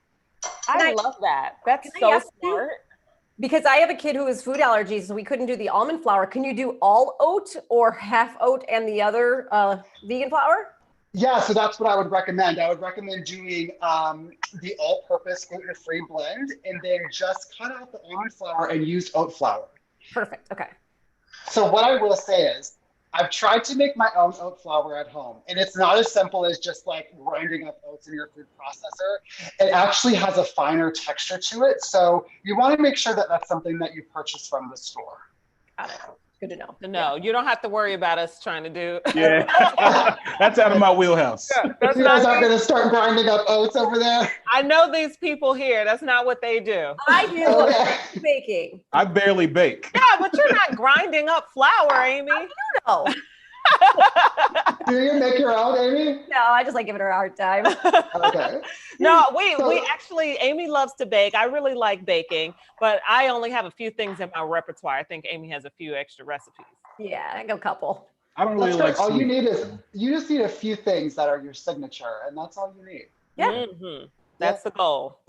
I love that. That's Can I so ask you? smart. Because I have a kid who has food allergies, so we couldn't do the almond flour. Can you do all oat or half oat and the other vegan flour? Yeah, so that's what I would recommend. I would recommend doing the all-purpose gluten-free blend, and then just cut out the almond flour and use oat flour. Perfect. Okay. So what I will say is, I've tried to make my own oat flour at home, and it's not as simple as just like grinding up oats in your food processor. It actually has a finer texture to it, so you want to make sure that that's something that you purchase from the store. Got it. Good to know. No, you don't have to worry about us trying to do. Yeah, that's out of my wheelhouse. That's You guys not aren't going to start grinding up oats over there? I know these people here. That's not what they do. I do Okay. baking. I barely bake. Yeah, but you're not grinding up flour, Amy. No, Do you make your own, Amy? no, I just like giving her a hard time. Okay. No, we So- actually, Amy loves to bake. I really like baking, but I only have a few things in my repertoire. I think Amy has a few extra recipes. Yeah, I got a couple. I don't really That's like right. All you sweet. need is, you just need a few things that are your signature, and that's all you need. Yeah. Mhm. That's the goal.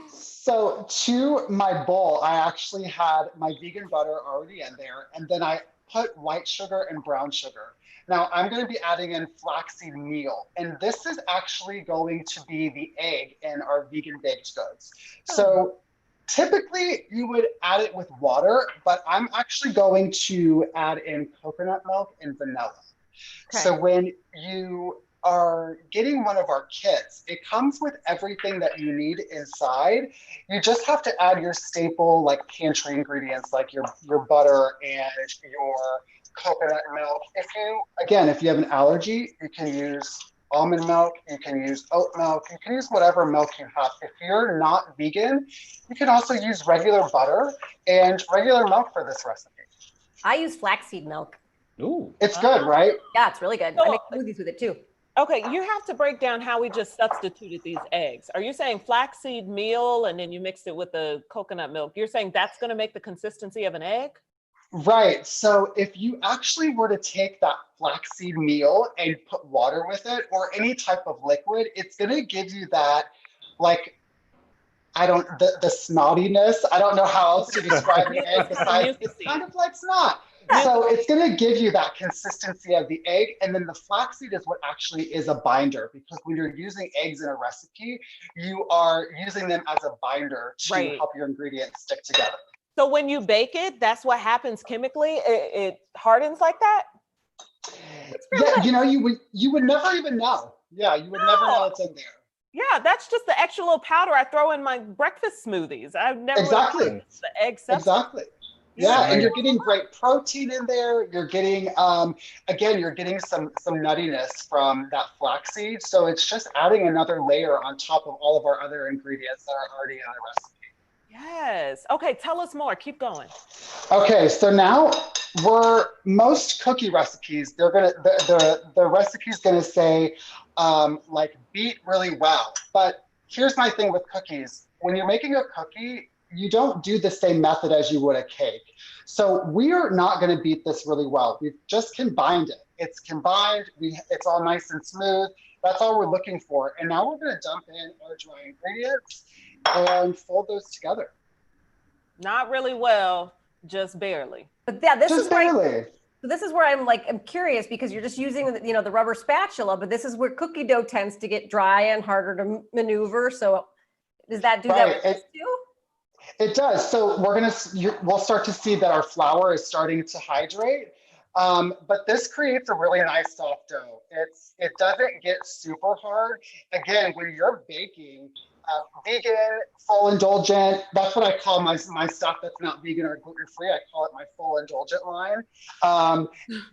So to my bowl, I actually had my vegan butter already in there, and then I put white sugar and brown sugar. Now I'm going to be adding in flaxseed meal, and this is actually going to be the egg in our vegan baked goods. So typically you would add it with water, but I'm actually going to add in coconut milk and vanilla. Okay. So when you are getting one of our kits, it comes with everything that you need inside. You just have to add your staple like pantry ingredients like your butter and your coconut milk. If you have an allergy, you can use almond milk, you can use oat milk, you can use whatever milk you have. If you're not vegan, you can also use regular butter and regular milk for this recipe. I use flaxseed milk. Ooh. It's good, right? Yeah, it's really good. I make smoothies with it too. Okay, you have to break down how we just substituted these eggs. Are you saying flaxseed meal and then you mixed it with the coconut milk? You're saying that's going to make the consistency of an egg? Right. So if you actually were to take that flaxseed meal and put water with it or any type of liquid, it's going to give you that, like, the snottiness. I don't know how else to describe the egg besides it's kind of like snot. So it's going to give you that consistency of the egg. And then the flaxseed is what actually is a binder, because when you're using eggs in a recipe, you are using them as a binder to Right. help your ingredients stick together. So when you bake it, that's what happens chemically? It hardens like that? Yeah, you would never even know. Yeah, you would never know it's in there. Yeah, that's just the extra little powder I throw in my breakfast smoothies. I've never Exactly. realized the egg substance. Exactly. Yeah, and Right. you're getting great protein in there. You're getting, again, you're getting some nuttiness from that flaxseed. So it's just adding another layer on top of all of our other ingredients that are already in the recipe. Yes. Okay, tell us more. Keep going. Okay, so now most cookie recipes, the recipe's gonna say like beat really well. But here's my thing with cookies. When you're making a cookie, you don't do the same method as you would a cake. So we are not gonna beat this really well. We've just combined it. It's combined, it's all nice and smooth. That's all we're looking for. And now we're gonna dump in our dry ingredients and fold those together. Not really well, just barely. But yeah, Just barely. this is where I'm curious because you're just using the rubber spatula, but this is where cookie dough tends to get dry and harder to maneuver. So does that do that Right. with this too? It does. So we'll start to see that our flour is starting to hydrate. But this creates a really nice soft dough. It doesn't get super hard. Again, when you're baking, vegan, full indulgent, that's what I call my stuff that's not vegan or gluten-free. I call it my full indulgent line.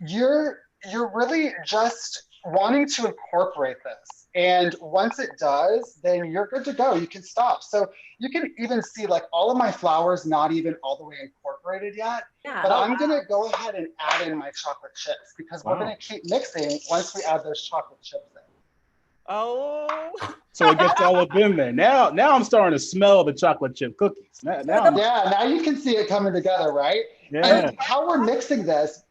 You're really just wanting to incorporate this. And once it does, then you're good to go. You can stop. So you can even see like all of my flour's not even all the way incorporated yet. Yeah. But I'm gonna go ahead and add in my chocolate chips because we're gonna keep mixing once we add those chocolate chips in. Oh. So it gets all up in there. Now I'm starting to smell the chocolate chip cookies. Now Yeah, now you can see it coming together, right? yeah. And how we're mixing this,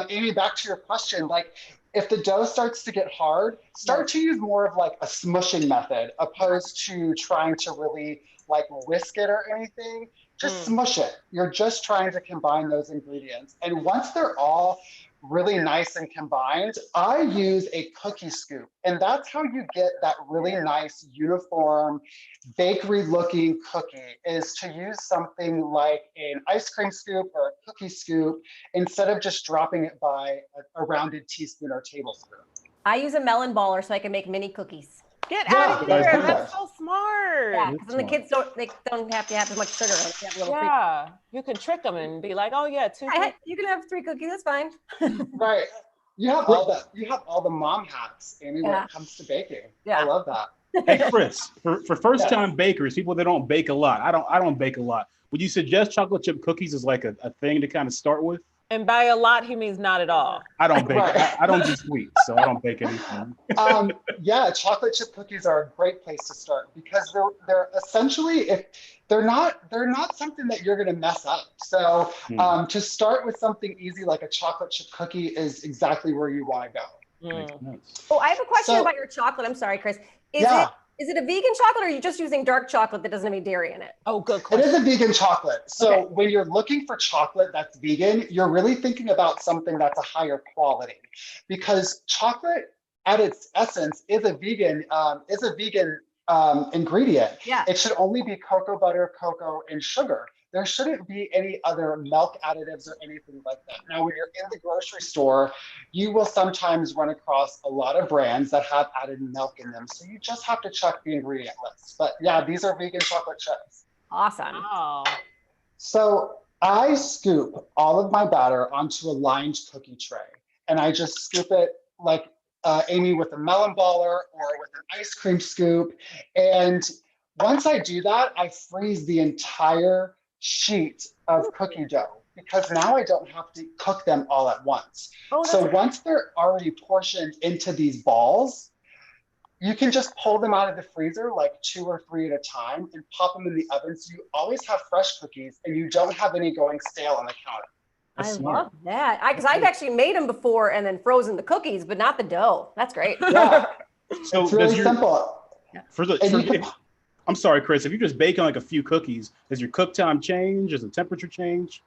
Amy, back to your question, like if the dough starts to get hard, start to use more of like a smushing method opposed to trying to really like whisk it or anything. Just smush it. You're just trying to combine those ingredients. And once they're all really nice and combined, I use a cookie scoop. And that's how you get that really nice, uniform, bakery looking cookie, is to use something like an ice cream scoop or a cookie scoop instead of just dropping it by a rounded teaspoon or tablespoon. I use a melon baller so I can make mini cookies. Get Yeah, out of that's here. good. That's so smart. Yeah, because then the kids don't have to have as much sugar. They have a little Yeah. You can trick them and be like, oh yeah, two. you can have 3 cookies. That's fine. Right. You have all the mom hacks, Amy, when it comes to baking. Yeah. I love that. Hey Chris, for first time bakers, people that don't bake a lot, I don't bake a lot. Would you suggest chocolate chip cookies as like a thing to kind of start with? And by a lot, he means not at all. I don't bake. Right. I don't do sweets, so I don't bake anything. Yeah, chocolate chip cookies are a great place to start because they're essentially, if they're not something that you're gonna mess up. So to start with something easy like a chocolate chip cookie is exactly where you want to go. Oh, I have a question So- about your chocolate. I'm sorry, Chris. Yeah. Is it a vegan chocolate or are you just using dark chocolate that doesn't have any dairy in it? Oh, good It question. is a vegan chocolate. So Okay. when you're looking for chocolate that's vegan, you're really thinking about something that's a higher quality, because chocolate at its essence is a vegan ingredient. Yeah. It should only be cocoa butter, cocoa, and sugar. There shouldn't be any other milk additives or anything like that. Now, when you're in the grocery store, you will sometimes run across a lot of brands that have added milk in them. So you just have to check the ingredient list. But yeah, these are vegan chocolate chips. Awesome. Oh. So I scoop all of my batter onto a lined cookie tray, and I just scoop it like Amy with a melon baller or with an ice cream scoop. And once I do that, I freeze the entire sheet of cookie dough because now I don't have to cook them all at once. Oh, that's So right. once they're already portioned into these balls, you can just pull them out of the freezer like 2 or 3 at a time and pop them in the oven. So you always have fresh cookies and you don't have any going stale on the counter. I That's smart. love that. Because I've actually made them before and then frozen the cookies, but not the dough. That's great. Yeah, So it's really does your, simple. for the, And for, you can- if- I'm sorry, Chris, if you're just baking like a few cookies, does your cook time change? Does the temperature change?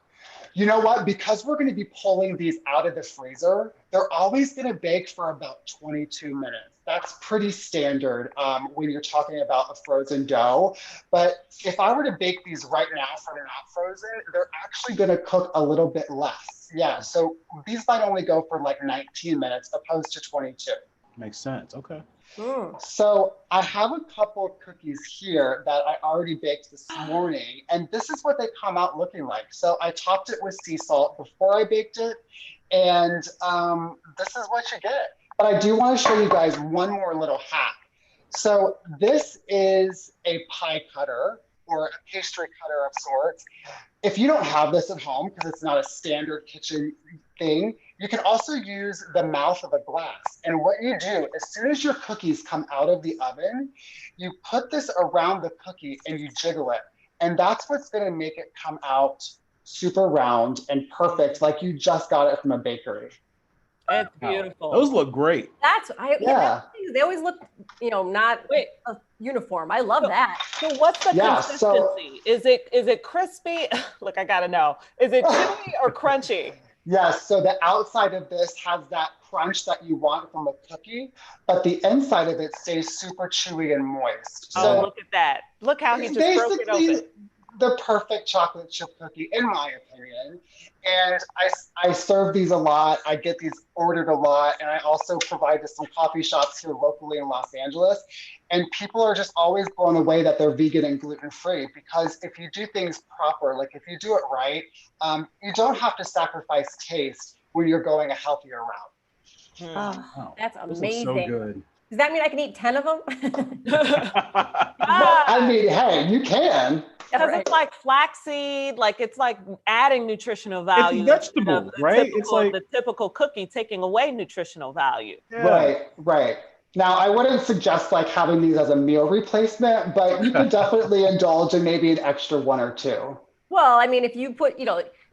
You know what? Because we're going to be pulling these out of the freezer, they're always going to bake for about 22 minutes. That's pretty standard when you're talking about a frozen dough. But if I were to bake these right now for not frozen, they're actually going to cook a little bit less. Yeah, so these might only go for like 19 minutes opposed to 22. Makes sense. Okay. So I have a couple of cookies here that I already baked this morning, and this is what they come out looking like. So I topped it with sea salt before I baked it, and this is what you get. But I do want to show you guys one more little hack. So this is a pie cutter or a pastry cutter of sorts. If you don't have this at home, because it's not a standard kitchen thing, you can also use the mouth of a glass. And what you do, as soon as your cookies come out of the oven, you put this around the cookie and you jiggle it. And that's what's gonna make it come out super round and perfect, like you just got it from a bakery. It's beautiful. Those look great. Yeah. They always look, not uniform. I love that. So what's the consistency? Is it crispy? Look, I gotta know. Is it chewy or crunchy? Yes, so the outside of this has that crunch that you want from a cookie, but the inside of it stays super chewy and moist. So look at that. Look how he just broke it open. The perfect chocolate chip cookie, in my opinion. And I serve these a lot. I get these ordered a lot. And I also provide to some coffee shops here locally in Los Angeles. And people are just always blown away that they're vegan and gluten-free, because if you do things proper, like if you do it right, you don't have to sacrifice taste when you're going a healthier route. Oh, that's Those amazing. look so good. Does that mean I can eat 10 of them? I mean, hey, you can. Because it's like flaxseed, like it's like adding nutritional value. It's vegetable, right? It's like the typical cookie taking away nutritional value. Yeah. Right. Now, I wouldn't suggest like having these as a meal replacement, but you could definitely indulge in maybe an extra one or two. Well, I mean, if you put,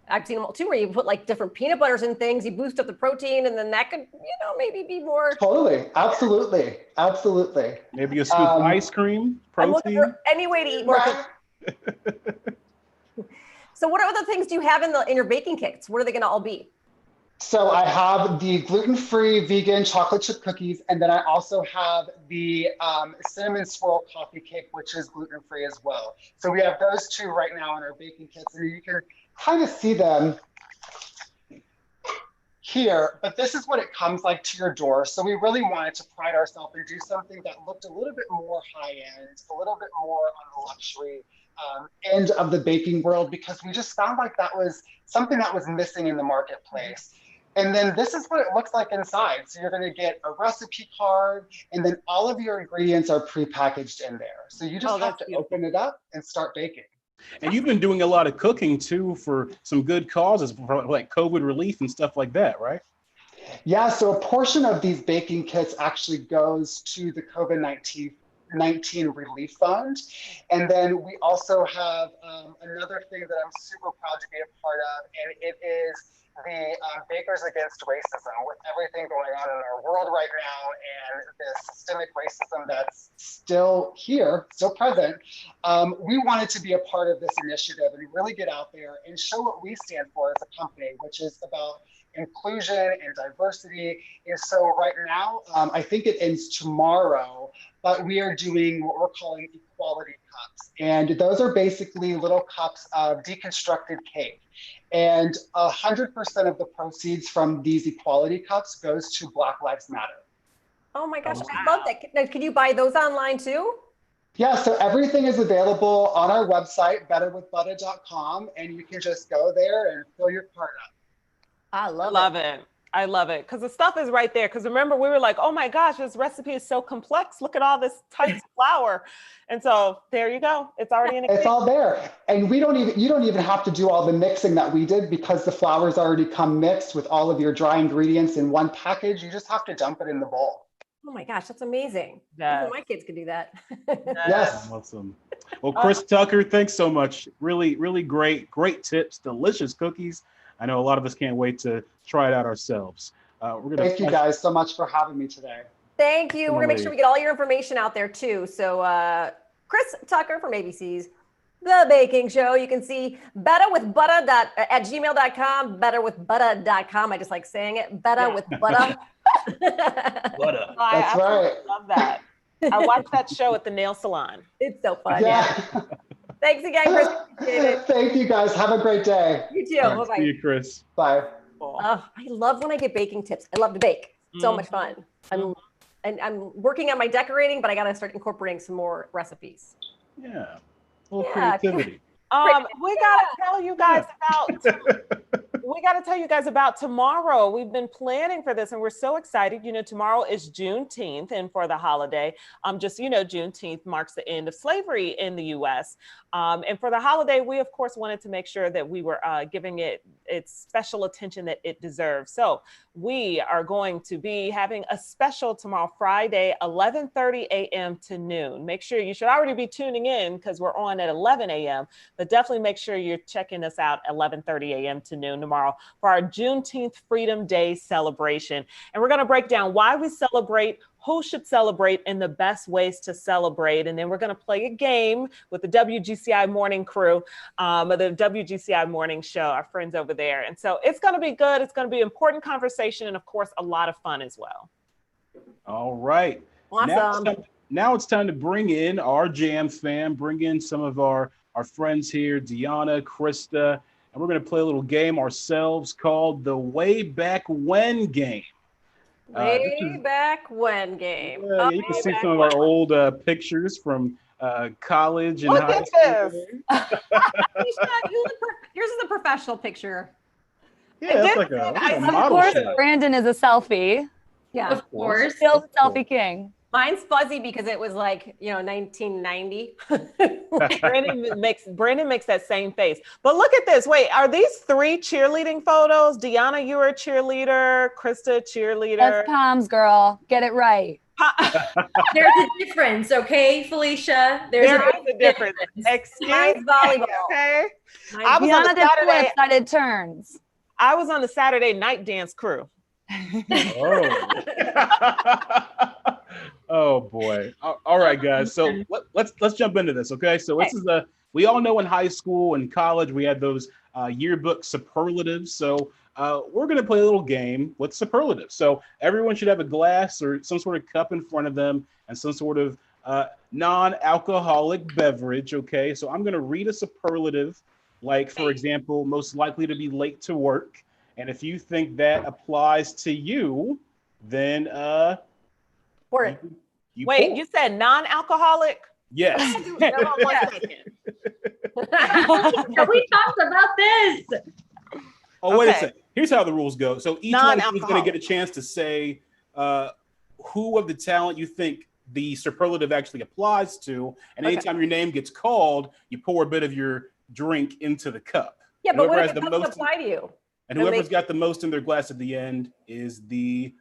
I've seen them all too, where you put like different peanut butters and things, you boost up the protein, and then that could, maybe be more. Totally. Absolutely. Maybe a scoop of ice cream, protein. I'm looking for any way to eat more. So what other things do you have in your baking kits? What are they going to all be? So I have the gluten-free vegan chocolate chip cookies, and then I also have the cinnamon swirl coffee cake, which is gluten-free as well. So we have those two right now in our baking kits, and you can kind of see them here, but this is what it comes like to your door. So we really wanted to pride ourselves and do something that looked a little bit more high-end, a little bit more on the luxury end of the baking world, because we just found like that was something that was missing in the marketplace. And then this is what it looks like inside. So you're going to get a recipe card, and then all of your ingredients are prepackaged in there. So you just have to open it up and start baking. And you've been doing a lot of cooking too for some good causes, like COVID relief and stuff like that, right? Yeah, so a portion of these baking kits actually goes to the COVID-19 Relief Fund. And then we also have another thing that I'm super proud to be a part of, and it is the Bakers Against Racism. With everything going on in our world right now and the systemic racism that's still here, still present, we wanted to be a part of this initiative and really get out there and show what we stand for as a company, which is about inclusion and diversity. And so right now, I think it ends tomorrow, but we are doing what we're calling equality cups. And those are basically little cups of deconstructed cake. And 100% of the proceeds from these equality cups goes to Black Lives Matter. Oh my gosh, I love that. Now, can you buy those online too? Yeah, so everything is available on our website, betterwithbutter.com, and you can just go there and fill your cart up. I love it. I love it because the stuff is right there. Because remember, we were like, oh my gosh, this recipe is so complex. Look at all this tight flour. And so there you go. It's already in a It's all there. And you don't even have to do all the mixing that we did, because the flour's already come mixed with all of your dry ingredients in one package. You just have to dump it in the bowl. Oh my gosh, that's amazing. Yes. My kids could do that. Yes. Awesome. Well, Chris Tucker, thanks so much. Really, really great tips, delicious cookies. I know a lot of us can't wait to try it out ourselves. Thank you guys so much for having me today. Thank you. We're gonna make sure we get all your information out there too. So Chris Tucker from ABC's The Baking Show. You can see betterwithbutter@gmail.com, betterwithbutter.com. I just like saying it. Betterwithbutter. Butter. That's right. Love that. I watched that show at the nail salon. It's so fun. Yeah. Thanks again, Chris. Thank you guys. Have a great day. You too. Right, Bye-bye. see you, Chris. Bye. I love when I get baking tips. I love to bake. So much fun. and I'm working on my decorating, but I got to start incorporating some more recipes. Yeah. A little Yeah. creativity. We gotta tell you guys about tomorrow. We've been planning for this and we're so excited. You know, tomorrow is Juneteenth, and for the holiday, just, you know, Juneteenth marks the end of slavery in the US. And for the holiday, we of course wanted to make sure that we were giving it its special attention that it deserves. So we are going to be having a special tomorrow, Friday, 11:30 a.m. to noon. Make sure you should already be tuning in because we're on at 11 a.m. But definitely make sure you're checking us out 11:30 a.m. to noon tomorrow for our Juneteenth Freedom Day celebration. And we're going to break down why we celebrate, who should celebrate, and the best ways to celebrate. And then we're going to play a game with the WGCI morning crew, the WGCI morning show, our friends over there. And so it's going to be good. It's going to be an important conversation and, of course, a lot of fun as well. All right. Awesome. Now it's time to bring in our Jam fam, bring in some of our friends here, Deanna, Krista, and we're going to play a little game ourselves called the Way Back When game. Way back when game. Yeah, you can see some of our old pictures from college and Look high at school. this. Yours is a professional picture. Yeah, it's like a Of model Of course, shot. Brandon is a selfie. Yeah. Of course. Still the selfie king. Mine's fuzzy because it was like, 1990. Brandon makes that same face. But look at this. Wait, are these 3 cheerleading photos? Deanna, you were a cheerleader. Krista, cheerleader. That's Palms, girl. Get it right. There's a difference, okay, Felicia? There's There is a difference. Excuse Mine's me. volleyball. Okay. I was on Deanna the did Saturday. flip-sided turns. I was on the Saturday night dance crew. Oh. Oh boy. All right, guys. So let's jump into this. Okay. So this is we all know in high school and college we had those yearbook superlatives. So we're gonna play a little game with superlatives. So everyone should have a glass or some sort of cup in front of them and some sort of non-alcoholic beverage. Okay. So I'm gonna read a superlative, like for example, most likely to be late to work. And if you think that applies to you, then For it. you Wait, pour. you said non-alcoholic? Yes. Hold on 1 second. We talked about this. Oh, wait a Okay. second. Here's how the rules go. So each one of you is going to get a Non-alcoholic. chance to say who of the talent you think the superlative actually applies to. And Okay. anytime your name gets called, you pour a bit of your drink into the cup. Yeah, And but whoever what if has it the doesn't most- apply to you? And That whoever's makes- got the most in their glass at the end is the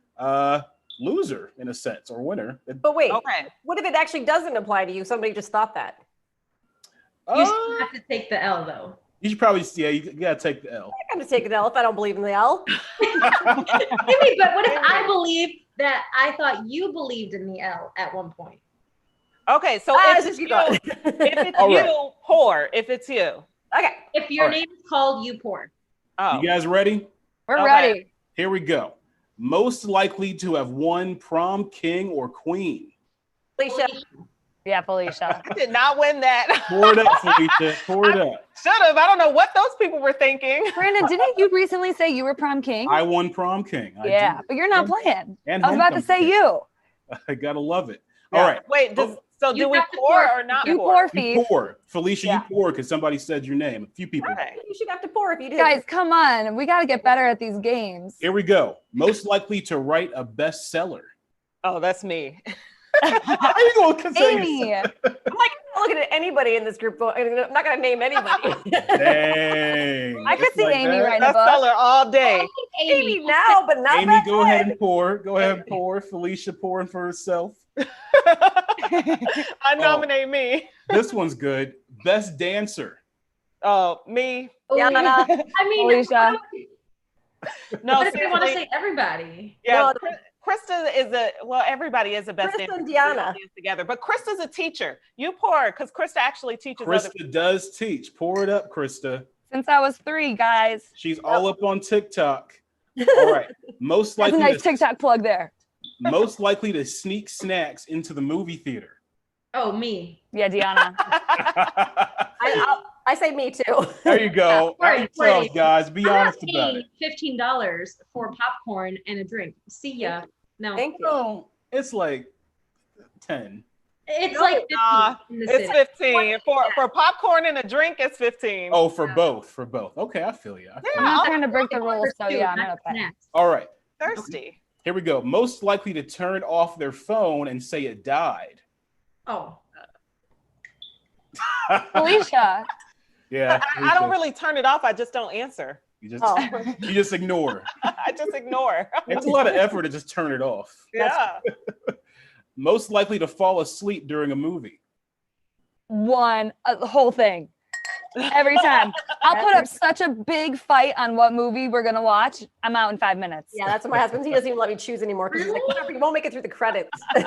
loser, in a sense, or winner. But wait, Okay. what if it actually doesn't apply to you? Somebody just thought that. You still have to take the L, though. You should probably, you got to take the L. I'm going to take an L if I don't believe in the L. Maybe, but what if I believe that I thought you believed in the L at one point? Okay, so if it's you you, go. if it's All you, right. pour. If it's you. Okay. If your All right. name is called, you pour. Oh. You guys ready? We're Okay. ready. Here we go. Most likely to have won prom king or queen. Felicia. Yeah, Felicia. I did not win that. Pour it up, Felicia. Pour it up. Should have. I don't know what those people were thinking. Brandon, didn't you recently say you were prom king? I won prom king. I Yeah, did. but you're not playing. And I was about to homecoming say king. you. I gotta love it. Yeah. All right. Wait, so You do we have to pour pour. or not You pour? pour, You Fee. pour. Felicia, Yeah. you pour because somebody said your name. A few people. Okay. You should have to pour if you did. Guys, come on. We got to get better at these games. Here we go. Most likely to write a bestseller. Oh, that's me. How you gonna say Amy. I'm like not looking at anybody in this group. I'm not going to name anybody. Dang. I could Just see like Amy that. writing a book. Bestseller all day. Maybe now, but not Amy, back go ahead then. and pour. Go ahead and pour. Felicia pouring for herself. I nominate me. This one's good. Best dancer. Oh, me. Yeah, no, no. I mean, Felicia. No, what if they want to seriously. say everybody? Yeah, No, Krista is everybody is a best Krista dancer. and We all Deanna. dance together, but Krista's a teacher. You pour because Krista actually teaches other Krista does teach. Pour it up, Krista. Since I was 3, guys. She's all up on TikTok. All right. Most That's a likely nice to, TikTok plug there. most likely to sneak snacks into the movie theater. Oh, me. Yeah, Deanna. I say me too. There you go. Yeah, Out yourselves, guys. Be I'm not honest about paying it. $15 for popcorn and a drink. See ya. No. Thank you. No, It's like 10. It's like 15 in the It's city. 15. For popcorn and a drink, it's 15. Oh, for both. Okay, I feel you. I'm trying to break the rules, so Two, yeah, I'm gonna that's pay. next. All right, Thirsty. here we go. Most likely to turn off their phone and say it died. Oh, Felicia. Yeah. I don't really turn it off. I just don't answer. You just Oh. you just ignore. I just ignore. It's a lot of effort to just turn it off. Yeah. Most likely to fall asleep during a movie. The whole thing. Every time. I'll put up such a big fight on what movie we're gonna watch. I'm out in 5 minutes. Yeah, that's what my husband. He doesn't even let me choose anymore because he's like, whatever, you won't make it through the credits. Uh,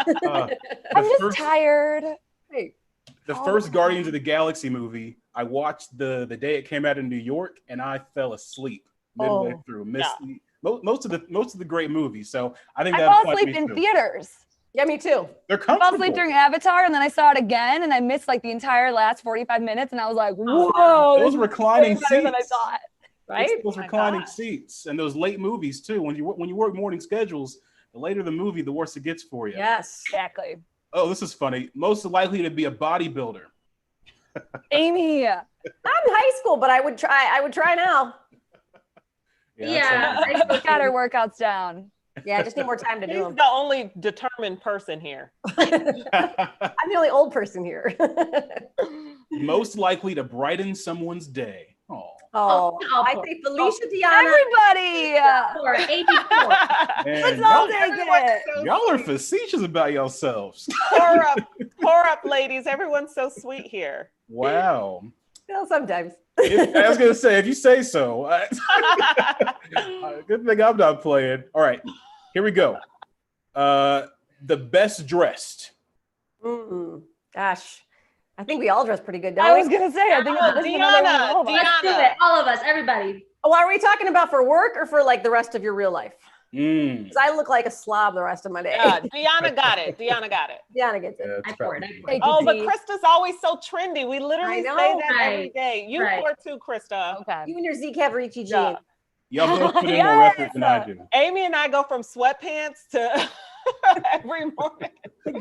I'm the just first- tired. Hey, The first Guardians of the Galaxy movie, I watched the day it came out in New York, and I fell asleep midway Oh, through. Most of the great movies. So I think I that fall applies to asleep me in too. theaters. yeah, me too. They're I fell comfortable. asleep during Avatar, and then I saw it again, and I missed like the entire last 45 minutes, and I was like, Oh, "Whoa, Those this is reclining way better than I seats. thought." Right? Those my reclining God. seats and those late movies too. When you work morning schedules, the later the movie, the worse it gets for you. Yes. Exactly. Oh, this is funny. Most likely to be a bodybuilder. Amy, Not in high school, but I would try. I would try now. yeah. that's got her workouts down. Yeah, I just need more time to do He's them. the only determined person here. I'm the only old person here. most likely to brighten someone's day. Oh, Oh, Oh, I say Felicia, Deanna. Everybody, Or 84. man, let's all y'all, take it. y'all are facetious about yourselves. Pour up, ladies. Everyone's so sweet here. Wow. Well, sometimes. I was gonna say, if you say so. Good thing I'm not playing. All right, here we go. The best dressed. Gosh, I think we all dress pretty good, don't I we? was gonna say, I think Oh, this is another one of Deanna, all of us. Let's do it. All of us, everybody. Oh, are we talking about for work or for like the rest of your real life? Mm. Because I look like a slob the rest of my day. Yeah, Deanna got it. Deanna got it. Deanna gets it. Yeah, I it's poured. probably- Thank Oh, you, but T. Krista's always so trendy. We literally I know. say that every Right. day. You Right. pour too, Krista. Okay. You and your Z Cavarici jeans. Yeah. Y'all both put in more effort than I do. Amy and I go from sweatpants to every morning.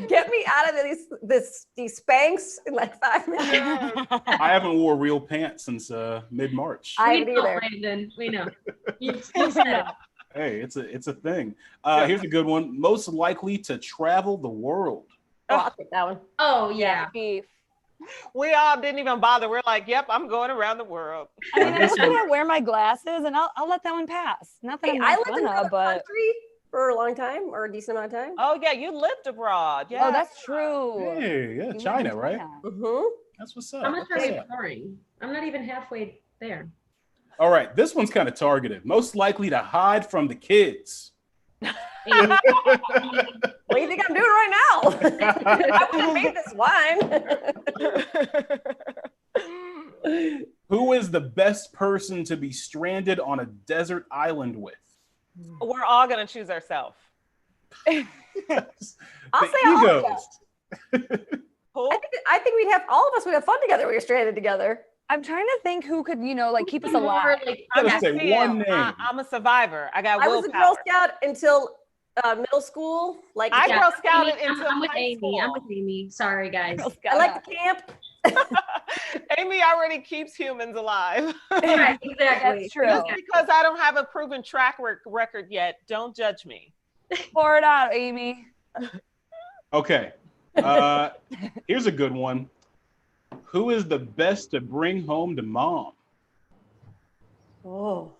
Get me out of these Spanx in like 5 minutes. I haven't wore real pants since mid-March. I We haven't know, either. Brandon. We know. You said it. Hey, it's a thing. Here's a good one. Most likely to travel the world. Oh, I'll take that one. Oh, yeah. Beef. We all didn't even bother. We're like, yep, I'm going around the world. I mean, I'm just gonna wear my glasses, and I'll let that one pass. Not that Hey, I'm I not lived in gonna, another but country for a long time, or a decent amount of time. Oh yeah, you lived abroad. Yeah. oh, that's true. Hey, yeah, You live in China, right? China. Mm-hmm. That's what's up. How much That's are what's we up. pouring? I'm not even halfway there. All right, this one's kind of targeted. Most likely to hide from the kids. What do you think I'm doing right now? I would have made this wine. Who is the best person to be stranded on a desert island with? We're all gonna choose ourselves. I'll The say I'll egos. Who? I think we'd have all of us would have fun together. We were stranded together. I'm trying to think who could, like keep us More alive. like Gotta I'm say a one name. I'm a survivor. I got I willpower. was a Girl Scout until middle school. Like I Yeah, Girl Scouted Amy, into I'm with high Amy. school. I'm with Amy. Sorry, guys. I like the camp. Amy already keeps humans alive. Right, exactly. That's true. Just because I don't have a proven track record yet, don't judge me. Pour it out, Amy. Okay. Here's a good one. Who is the best to bring home to mom? Oh,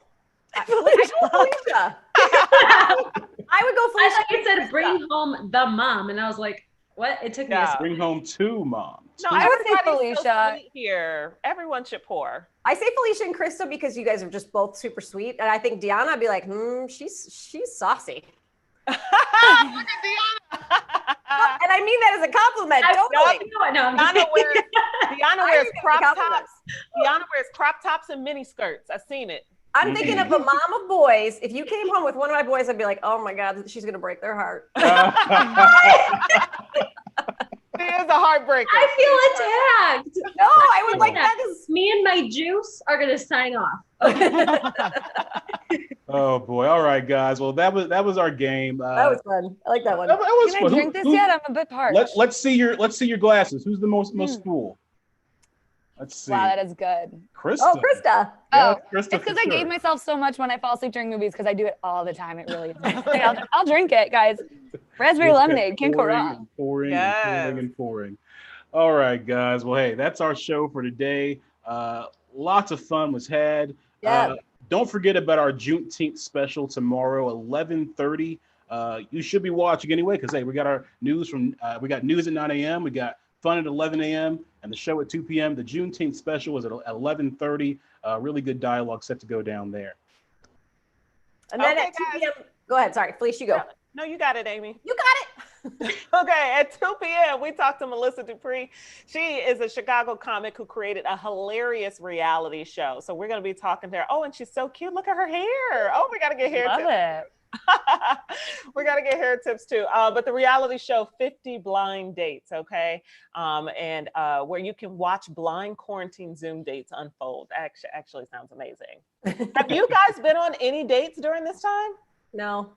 I go Felicia. I would go I Felicia. thought you said bring home the mom, and I was like, what? It took me a Yeah. second. Bring home to mom. No, I would say everybody's so Felicia. sweet here. Everyone should pour. I say Felicia and Krista because you guys are just both super sweet, and I think Deanna would be like, she's saucy. Look at Deanna. And I mean that as a compliment. Totally. No, I'm just Deanna kidding. wears, Deanna I wears think it's a crop compliment. tops. Deanna wears crop tops and mini skirts. I've seen it. I'm thinking of a mom of boys. If you came home with one of my boys, I'd be like, oh my God, she's gonna break their heart. She is a heartbreaker. I feel attacked. No, I would like that. Me and my juice are gonna sign off. Oh boy! All right, guys. Well, that was our game. That was fun. I like that one. that was Can I fun. drink this yet? I'm a bit parched. Let's see your glasses. Who's the most full? Let's see. Wow, that is good. Krista. Oh, Krista. Yeah, Oh, Krista it's because for I gave sure. myself so much when I fall asleep during movies because I do it all the time. It really is. Okay, I'll drink it, guys. Raspberry Just lemonade. kept Can't go pouring wrong. and pouring Yes. and pouring and pouring. All right, guys. Well, hey, that's our show for today. Lots of fun was had. Yeah. Don't forget about our Juneteenth special tomorrow, 11:30. You should be watching anyway, because hey, we got our news we got news at 9 a.m. We got fun at 11 a.m. and the show at 2 p.m. The Juneteenth special is at 11:30. Really good dialogue set to go down there. And then Okay, at 2 guys. p.m. Go ahead. Sorry, Felice, you go. No, you got it, Amy. You got it. Okay, at 2 p.m., we talked to Melissa Dupree. She is a Chicago comic who created a hilarious reality show. So we're going to be talking to her. Oh, and she's so cute. Look at her hair. Oh, we got to get hair Love tips. it. We got to get hair tips too. But the reality show, 50 Blind Dates, okay? And where you can watch blind quarantine Zoom dates unfold. Actually sounds amazing. Have you guys been on any dates during this time? No.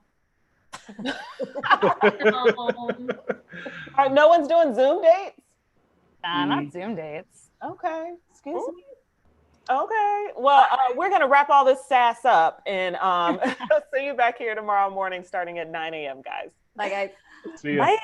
No one's doing Zoom dates? Nah, not Zoom dates. Okay, excuse me. Okay, well, we're gonna wrap all this sass up and see you back here tomorrow morning starting at 9 a.m., guys. Bye, guys. See ya. Bye.